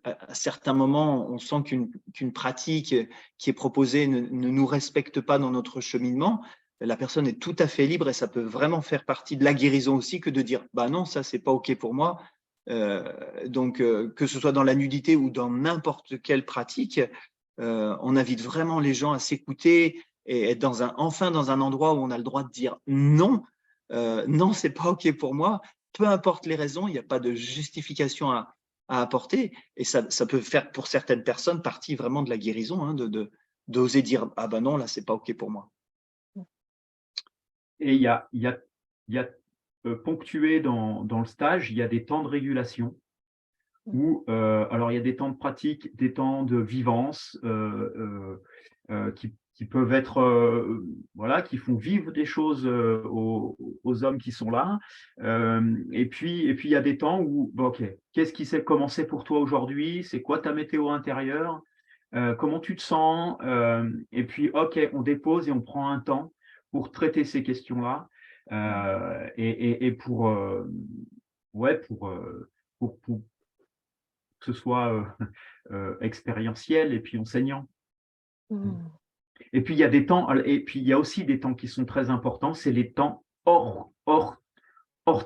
à certains moments, on sent qu'une pratique qui est proposée ne nous respecte pas dans notre cheminement, la personne est tout à fait libre et ça peut vraiment faire partie de la guérison aussi que de dire bah non, ça c'est pas OK pour moi. Donc, que ce soit dans la nudité ou dans n'importe quelle pratique, on invite vraiment les gens à s'écouter et être enfin dans un endroit où on a le droit de dire non, non, c'est pas OK pour moi, peu importe les raisons, il n'y a pas de justification à apporter. Et ça peut faire pour certaines personnes partie vraiment de la guérison, hein, d'oser dire ah ben non, là, c'est pas OK pour moi. Et il y a ponctué dans le stage, il y a des temps de régulation Mmh. où, alors il y a des temps de pratique, des temps de vivance qui peuvent être, voilà, qui font vivre des choses aux hommes qui sont là. Et puis il y a des temps où, bon, ok, qu'est-ce qui s'est commencé pour toi aujourd'hui? C'est quoi ta météo intérieure? Comment tu te sens? Et puis, ok, on dépose et on prend un temps pour traiter ces questions-là et ouais, pour que ce soit expérientiel et puis enseignant. Mmh. Et puis, il y a des temps, et puis il y a aussi des temps qui sont très importants, c'est les temps hors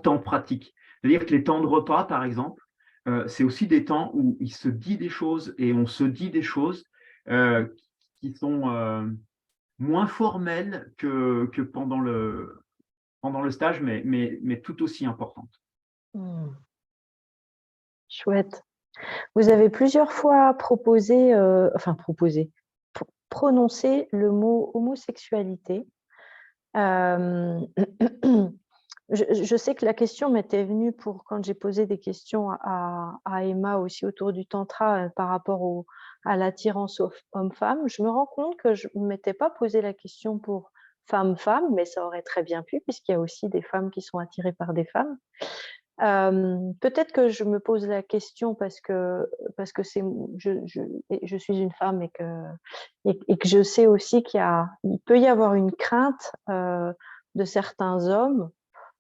temps pratique. C'est-à-dire que les temps de repas, par exemple, c'est aussi des temps où il se dit des choses et on se dit des choses euh, qui sont moins formelles que pendant le stage, mais tout aussi importantes. Mmh. Chouette. Vous avez plusieurs fois proposé, prononcé le mot homosexualité. Je sais que la question m'était venue quand j'ai posé des questions à Emma aussi autour du tantra par rapport à l'attirance homme-femme. Je me rends compte que je ne m'étais pas posé la question pour femme-femme, mais ça aurait très bien pu, puisqu'il y a aussi des femmes qui sont attirées par des femmes. Peut-être que je me pose la question parce que je suis une femme et que je sais aussi il peut y avoir une crainte de certains hommes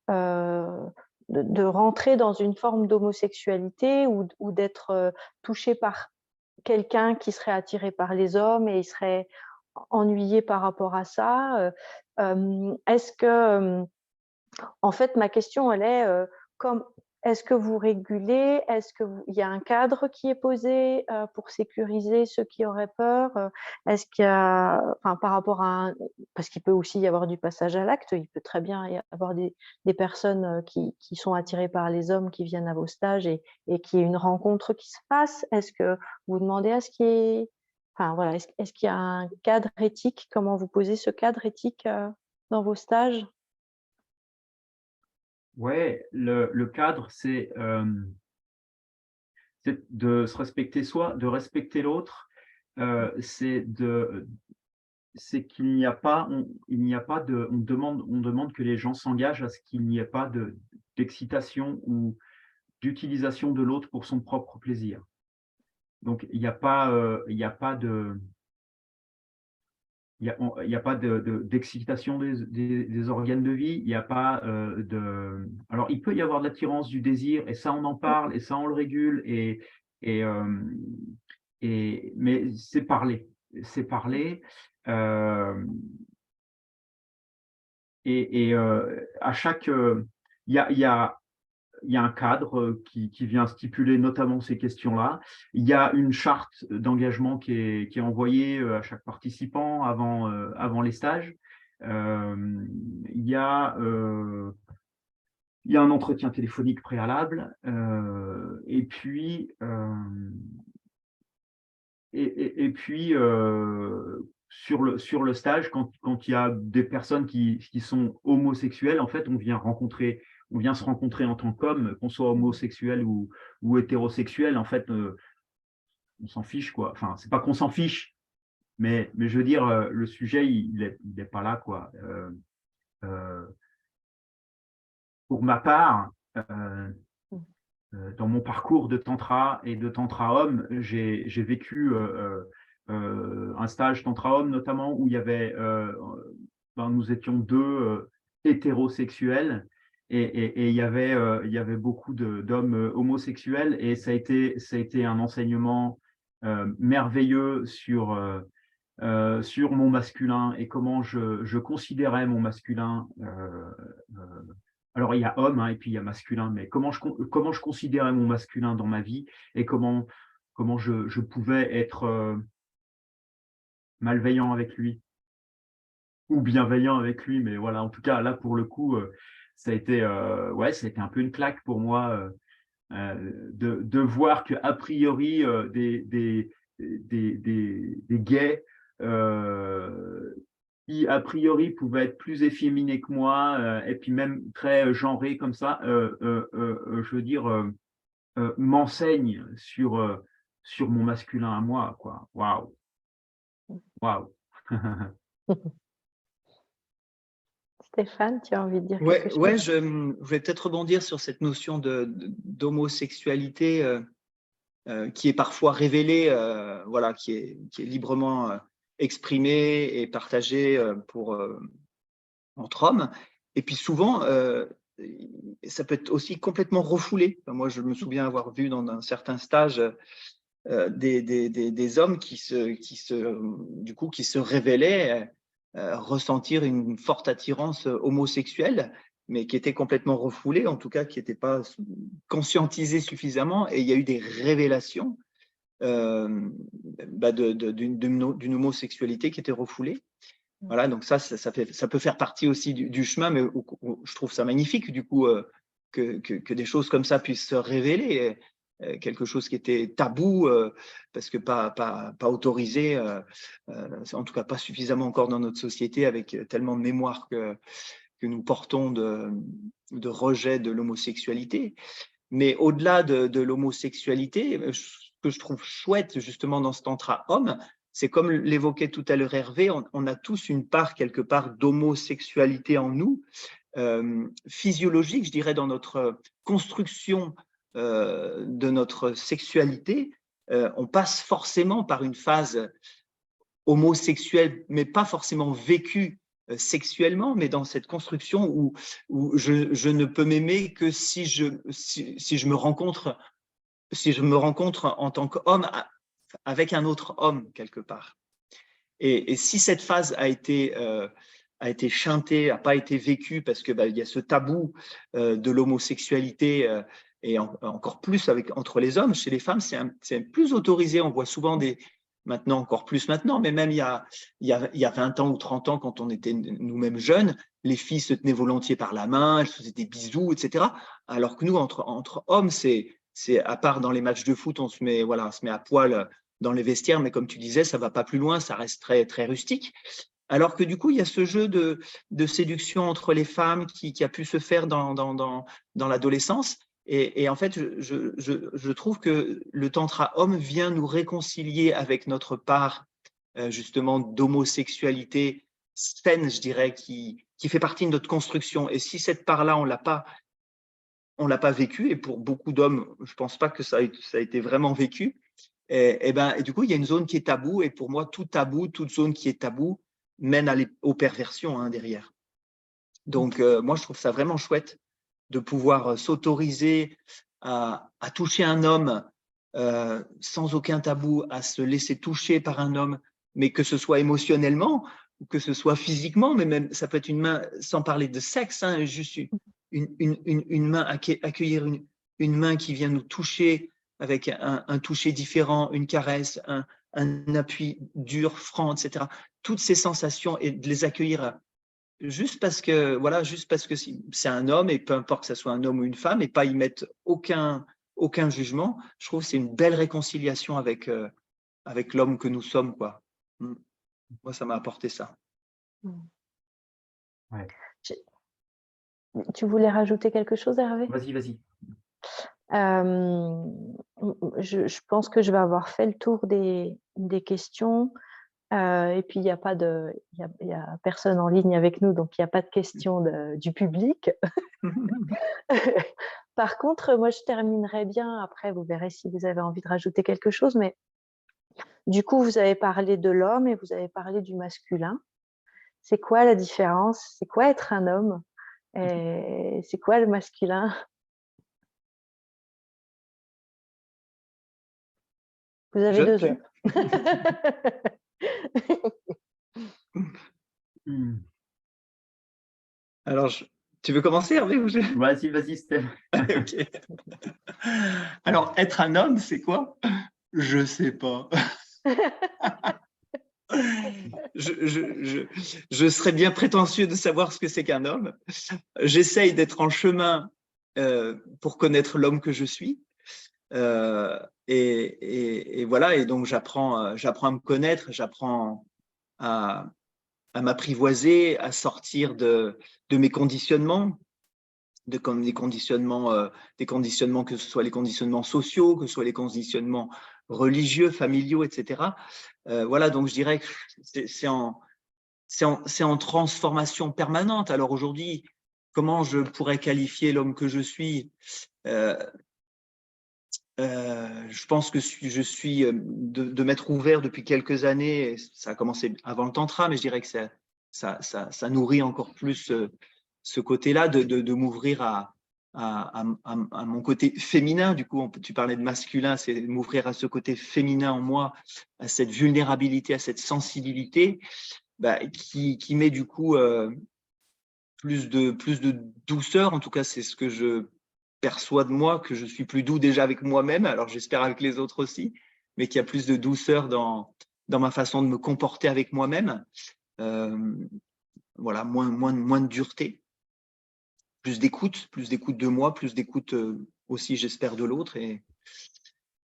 de rentrer dans une forme d'homosexualité ou d'être touché par quelqu'un qui serait attiré par les hommes et il serait ennuyé par rapport à ça. Est-ce que en fait, ma question, elle est comme est-ce que vous régulez? Est-ce qu'il y a un cadre qui est posé pour sécuriser ceux qui auraient peur? Est-ce qu'il y a, enfin, par rapport parce qu'il peut aussi y avoir du passage à l'acte, il peut très bien y avoir des personnes qui sont attirées par les hommes qui viennent à vos stages et qu'il y ait une rencontre qui se passe. Est-ce que vous demandez à ce qu'il y ait, enfin voilà, est-ce qu'il y a un cadre éthique? Comment vous posez ce cadre éthique dans vos stages? Ouais, le cadre, c'est de se respecter soi, de respecter l'autre. C'est qu'il n'y a pas, il n'y a pas de, on demande que les gens s'engagent à ce qu'il n'y ait pas d'excitation ou d'utilisation de l'autre pour son propre plaisir. Donc, il n'y a pas de, il y a pas d'excitation des organes de vie, il n'y a pas de… Alors, il peut y avoir de l'attirance, du désir, et ça, on en parle, et ça, on le régule, et, mais c'est parler. C'est parler. À chaque… il y a un cadre qui vient stipuler notamment ces questions-là. Il y a une charte d'engagement qui est envoyée à chaque participant avant les stages. Il y a un entretien téléphonique préalable. Et puis, sur le stage, quand il y a des personnes qui sont homosexuelles, en fait, on vient se rencontrer en tant qu'homme, qu'on soit homosexuel ou hétérosexuel, en fait, on s'en fiche, quoi. Enfin, c'est pas qu'on s'en fiche, mais je veux dire, le sujet, il est pas là, quoi. Euh, pour ma part, dans mon parcours de tantra et de tantra homme, j'ai vécu un stage tantra homme notamment où il y avait, nous étions deux hétérosexuels et il y avait beaucoup d'hommes homosexuels et ça a été un enseignement merveilleux sur mon masculin et comment je considérais mon masculin. Alors, il y a homme et puis il y a masculin, mais comment je considérais mon masculin dans ma vie et comment je pouvais être malveillant avec lui ou bienveillant avec lui. Mais voilà, en tout cas, là, pour le coup, ça a été un peu une claque pour moi de voir qu'a priori, des gays qui, a priori, pouvaient être plus efféminés que moi, et puis même très genrés comme ça, je veux dire, m'enseignent sur mon masculin à moi, quoi. Waouh, waouh. Stéphane, tu as envie de dire quelque Ouais, chose? ouais, je vais peut-être rebondir sur cette notion d'homosexualité qui est parfois révélée, voilà, qui est librement exprimée et partagée entre hommes. Et puis souvent, ça peut être aussi complètement refoulé. Enfin, moi, je me souviens avoir vu dans un certain stage des hommes qui se révélaient ressentir une forte attirance homosexuelle, mais qui était complètement refoulée, en tout cas qui n'était pas conscientisée suffisamment. Et il y a eu des révélations d'une homosexualité qui était refoulée. Voilà, donc ça peut faire partie aussi du chemin, mais je trouve ça magnifique du coup que des choses comme ça puissent se révéler, quelque chose qui était tabou parce que pas autorisé, en tout cas pas suffisamment encore dans notre société, avec tellement de mémoire que nous portons de rejet de l'homosexualité. Mais au-delà de l'homosexualité, ce que je trouve chouette justement dans ce tantra homme, c'est comme l'évoquait tout à l'heure Hervé, on a tous une part quelque part d'homosexualité en nous, physiologique, je dirais, dans notre construction de notre sexualité. On passe forcément par une phase homosexuelle, mais pas forcément vécue sexuellement, mais dans cette construction où je ne peux m'aimer que si je me rencontre en tant qu'homme avec un autre homme quelque part. Et si cette phase a été chantée, n'a pas été vécue, parce que il y a ce tabou de l'homosexualité, et encore plus entre les hommes, chez les femmes, c'est plus autorisé. On voit souvent maintenant, encore plus maintenant, mais même il y a 20 ans ou 30 ans, quand on était nous-mêmes jeunes, les filles se tenaient volontiers par la main, elles se faisaient des bisous, etc. Alors que nous, entre hommes, c'est à part dans les matchs de foot, on se met à poil dans les vestiaires, mais comme tu disais, ça ne va pas plus loin, ça reste très, très rustique. Alors que du coup, il y a ce jeu de séduction entre les femmes qui a pu se faire dans l'adolescence. Et en fait, je trouve que le tantra homme vient nous réconcilier avec notre part justement d'homosexualité saine, je dirais, qui fait partie de notre construction. Et si cette part-là, on l'a pas vécue, et pour beaucoup d'hommes, je ne pense pas que ça a été vraiment vécu, et du coup, il y a une zone qui est taboue, et pour moi, tout tabou, toute zone qui est taboue mène aux perversions derrière. Donc, moi, je trouve ça vraiment chouette de pouvoir s'autoriser à toucher un homme sans aucun tabou, à se laisser toucher par un homme, mais que ce soit émotionnellement ou que ce soit physiquement, mais même ça peut être une main, sans parler de sexe, juste une main, accueillir une main qui vient nous toucher avec un toucher différent, une caresse, un appui dur, franc, etc. Toutes ces sensations, et de les accueillir juste parce que c'est un homme, et peu importe que ce soit un homme ou une femme, et pas y mettre aucun jugement. Je trouve que c'est une belle réconciliation avec l'homme que nous sommes, quoi. Moi, ça m'a apporté ça. Ouais. Tu voulais rajouter quelque chose, Hervé? Vas-y. Je pense que je vais avoir fait le tour des questions. Et puis, il y a personne en ligne avec nous, donc il n'y a pas de questions du public. Par contre, moi, je terminerai bien. Après, vous verrez si vous avez envie de rajouter quelque chose. Mais du coup, vous avez parlé de l'homme et vous avez parlé du masculin. C'est quoi la différence? C'est quoi être un homme? Et c'est quoi le masculin? Vous avez 2 heures. Alors, tu veux commencer, Hervé, ou Vas-y, Steph. Okay. Alors, être un homme, c'est quoi? Je sais pas. Je serais bien prétentieux de savoir ce que c'est qu'un homme. J'essaye d'être en chemin pour connaître l'homme que je suis. Et voilà, et donc j'apprends à me connaître, j'apprends à m'apprivoiser, à sortir de mes conditionnements, des conditionnements, que ce soit les conditionnements sociaux, que ce soit les conditionnements religieux, familiaux, etc. Voilà, donc je dirais que c'est en transformation permanente. Alors aujourd'hui, comment je pourrais qualifier l'homme que je suis? Je pense que je suis de m'être ouvert depuis quelques années. Ça a commencé avant le tantra, mais je dirais que ça nourrit encore plus ce côté-là de m'ouvrir à mon côté féminin. Du coup, tu parlais de masculin, c'est m'ouvrir à ce côté féminin en moi, à cette vulnérabilité, à cette sensibilité, qui met du coup plus de douceur. En tout cas, c'est ce que je perçois de moi, que je suis plus doux déjà avec moi-même, alors j'espère avec les autres aussi, mais qu'il y a plus de douceur dans ma façon de me comporter avec moi-même. Voilà, moins de dureté, plus d'écoute de moi, plus d'écoute aussi, j'espère, de l'autre.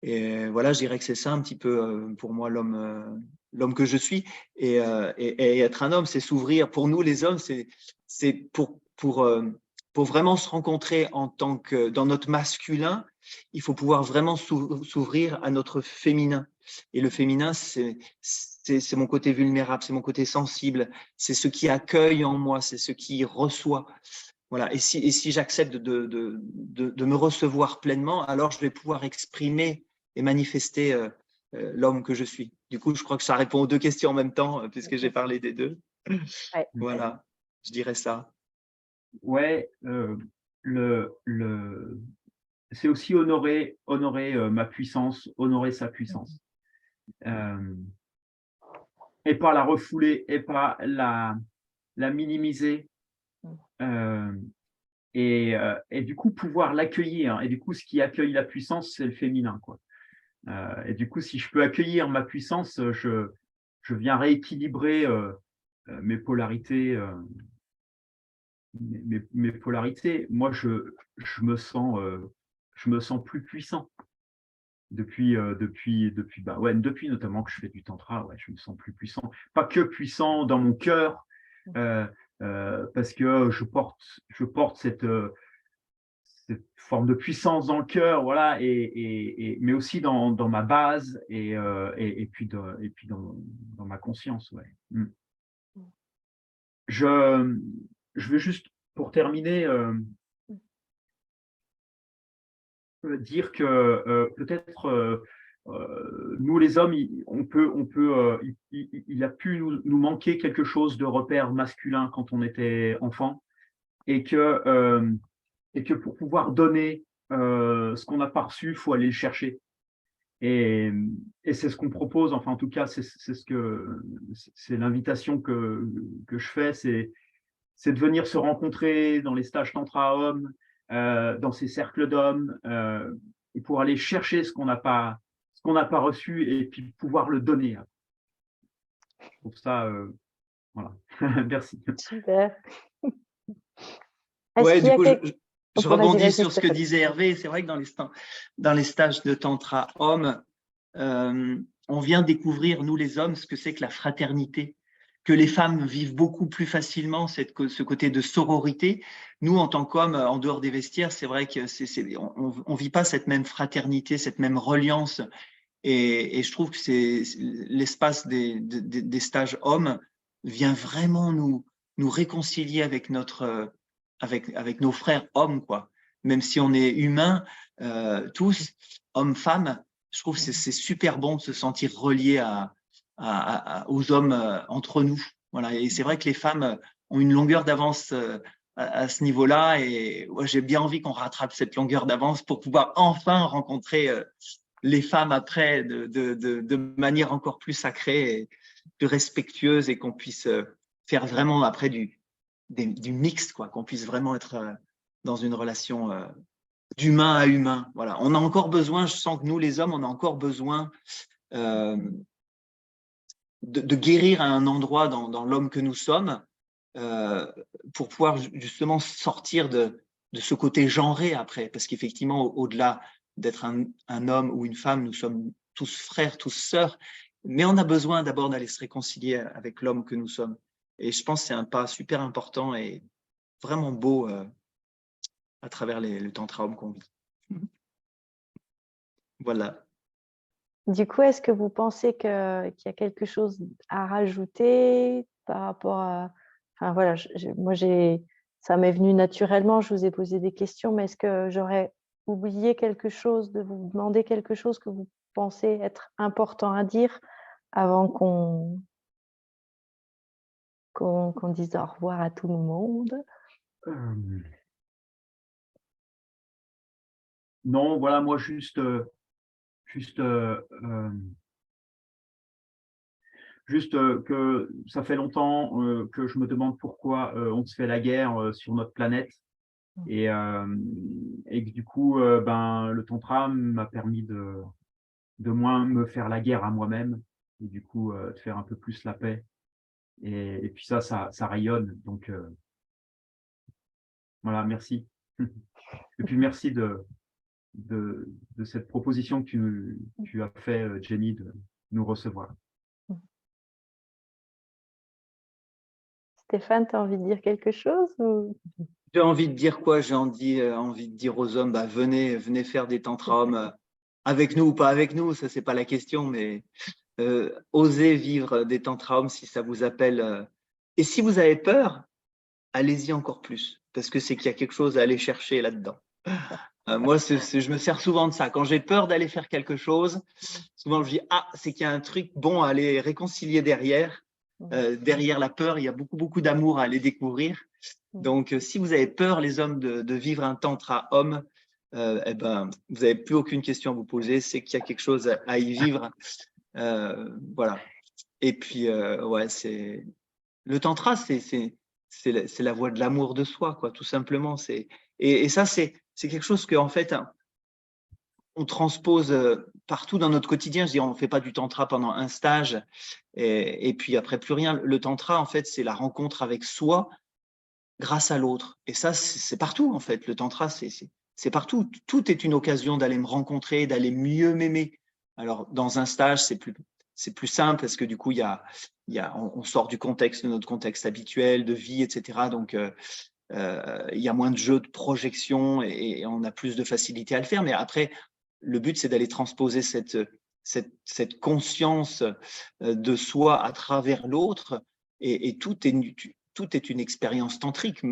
Et voilà, je dirais que c'est ça un petit peu pour moi l'homme que je suis. Et être un homme, c'est s'ouvrir. Pour nous, les hommes, c'est pour vraiment se rencontrer en tant que dans notre masculin, il faut pouvoir vraiment s'ouvrir à notre féminin. Et le féminin, c'est mon côté vulnérable, c'est mon côté sensible, c'est ce qui accueille en moi, c'est ce qui reçoit. Voilà. Et si j'accepte de me recevoir pleinement, alors je vais pouvoir exprimer et manifester l'homme que je suis. Du coup, je crois que ça répond aux deux questions en même temps, puisque j'ai parlé des deux. Ouais. Voilà, je dirais ça. Ouais, c'est aussi honorer ma puissance, honorer sa puissance. Et pas la refouler, et pas la minimiser. Et du coup, pouvoir l'accueillir. Et du coup, ce qui accueille la puissance, c'est le féminin, quoi. Et du coup, si je peux accueillir ma puissance, je viens rééquilibrer mes polarités. Mes polarités. Moi, je me sens plus puissant depuis notamment que je fais du tantra. Ouais, je me sens plus puissant. Pas que puissant dans mon cœur, parce que je porte cette forme de puissance dans le cœur, voilà, mais aussi dans ma base et puis dans ma conscience, ouais. Je veux juste, pour terminer, dire que peut-être nous les hommes, il a pu nous manquer quelque chose de repère masculin quand on était enfant, et que pour pouvoir donner ce qu'on n'a pas reçu, il faut aller le chercher. Et, et c'est ce qu'on propose, enfin en tout cas, c'est l'invitation que je fais, c'est de venir se rencontrer dans les stages tantra hommes, dans ces cercles d'hommes, et pour aller chercher ce qu'on n'a pas reçu et puis pouvoir le donner. Je trouve ça, voilà. Merci. Super. Est-ce Ouais, qu'il y du a coup, quelque... je Vas-y, rebondis vas-y, sur ce que Stéphane. disait Hervé. C'est vrai que dans les stages de tantra hommes, on vient découvrir, nous les hommes, ce que c'est que la fraternité, que les femmes vivent beaucoup plus facilement ce côté de sororité. Nous, en tant qu'hommes, en dehors des vestiaires, c'est vrai que on vit pas cette même fraternité, cette même reliance. Et je trouve que c'est l'espace des stages hommes vient vraiment nous réconcilier avec avec nos frères hommes, quoi. Même si on est humains, tous, hommes, femmes, je trouve que c'est super bon de se sentir relié aux hommes entre nous. Voilà. Et c'est vrai que les femmes ont une longueur d'avance à ce niveau-là. Et ouais, j'ai bien envie qu'on rattrape cette longueur d'avance pour pouvoir enfin rencontrer les femmes après de manière encore plus sacrée et plus respectueuse, et qu'on puisse faire vraiment après du mix, quoi, qu'on puisse vraiment être dans une relation d'humain à humain. Voilà. On a encore besoin, je sens que nous les hommes, on a encore besoin euh, de guérir à un endroit dans l'homme que nous sommes, euh, pour pouvoir justement sortir de ce côté genré après. Parce qu'effectivement, au-delà d'être un homme ou une femme, nous sommes tous frères, tous sœurs, mais on a besoin d'abord d'aller se réconcilier avec l'homme que nous sommes. Et je pense que c'est un pas super important et vraiment beau à travers le tantra homme qu'on vit. Voilà. Du coup, est-ce que vous pensez qu'il y a quelque chose à rajouter par rapport à... Enfin, voilà, ça m'est venu naturellement, je vous ai posé des questions, mais est-ce que j'aurais oublié quelque chose, de vous demander quelque chose que vous pensez être important à dire avant qu'on dise au revoir à tout le monde? Euh, Non, voilà, moi juste que ça fait longtemps que je me demande pourquoi on se fait la guerre sur notre planète. Et que du coup, ben, le tantra m'a permis de moins me faire la guerre à moi-même et du coup, de faire un peu plus la paix. Et puis ça rayonne. Donc voilà, merci. Et puis merci de cette proposition que tu as fait, Jenny, de nous recevoir. Stéphane, tu as envie de dire quelque chose ou... J'ai envie de dire quoi? J'ai envie de dire aux hommes, bah, venez faire des tantras hommes avec nous ou pas avec nous, ça c'est pas la question, mais osez vivre des tantras hommes si ça vous appelle. Et si vous avez peur, allez-y encore plus, parce que c'est qu'il y a quelque chose à aller chercher là-dedans. Moi, je me sers souvent de ça. Quand j'ai peur d'aller faire quelque chose, souvent je dis, ah, c'est qu'il y a un truc bon à aller réconcilier derrière. Derrière la peur, il y a beaucoup d'amour à aller découvrir. Donc, si vous avez peur, les hommes, de vivre un tantra homme, eh ben, vous n'avez plus aucune question à vous poser, c'est qu'il y a quelque chose à y vivre. Voilà. Et puis, ouais, le tantra, c'est la voie de l'amour de soi, quoi, tout simplement. Et ça, c'est quelque chose qu'en fait, on transpose partout dans notre quotidien. Je dis, on ne fait pas du tantra pendant un stage et puis après plus rien. Le tantra, en fait, c'est la rencontre avec soi grâce à l'autre. Et ça, c'est partout, en fait. Le tantra, c'est partout. Tout est une occasion d'aller me rencontrer, d'aller mieux m'aimer. Alors, dans un stage, c'est plus simple parce que du coup, on sort du contexte, de notre contexte habituel, de vie, etc. Donc, il y a moins de jeux de projection et on a plus de facilité à le faire. Mais après, le but, c'est d'aller transposer cette conscience de soi à travers l'autre. Et tout est une expérience tantrique.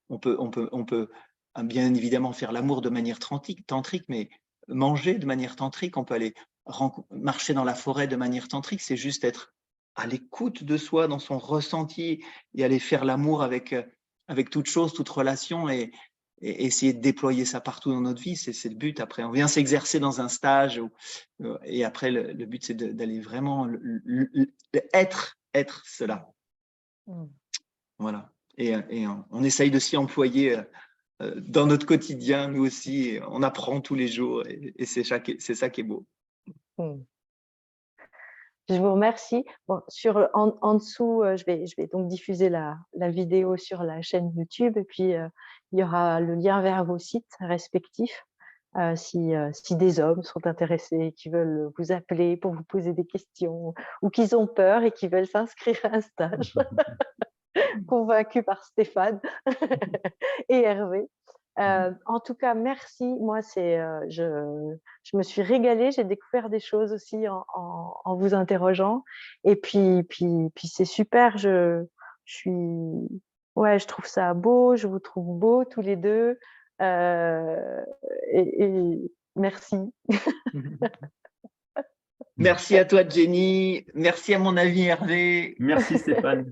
On peut bien évidemment faire l'amour de manière tantrique, mais manger de manière tantrique, on peut aller marcher dans la forêt de manière tantrique, c'est juste être à l'écoute de soi, dans son ressenti, et aller faire l'amour avec toute chose, toute relation, et essayer de déployer ça partout dans notre vie, c'est le but. Après, on vient s'exercer dans un stage, et après, le but, c'est d'aller vraiment être cela. Voilà. Et on essaye de s'y employer dans notre quotidien, nous aussi, on apprend tous les jours, et c'est ça qui est beau. Je vous remercie. Bon, en dessous, je vais donc diffuser la vidéo sur la chaîne YouTube et puis il y aura le lien vers vos sites respectifs si des hommes sont intéressés, qui veulent vous appeler pour vous poser des questions ou qu'ils ont peur et qui veulent s'inscrire à un stage. Convaincus par Stéphane et Hervé. En tout cas, merci. Moi, je me suis régalée. J'ai découvert des choses aussi en vous interrogeant. Et puis c'est super. Ouais, je trouve ça beau. Je vous trouve beaux tous les deux. Et merci. Merci à toi, Jenny. Merci à mon ami Hervé. Merci, Stéphane.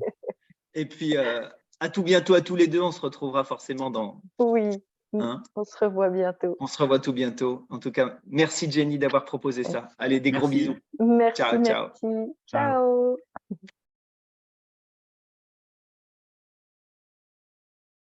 Et puis, à tout bientôt à tous les deux. On se retrouvera forcément dans… Oui, on se revoit bientôt. On se revoit tout bientôt. En tout cas, merci Jenny d'avoir proposé ça. Allez, des gros bisous. Merci, Ciao, ciao. merci. Ciao.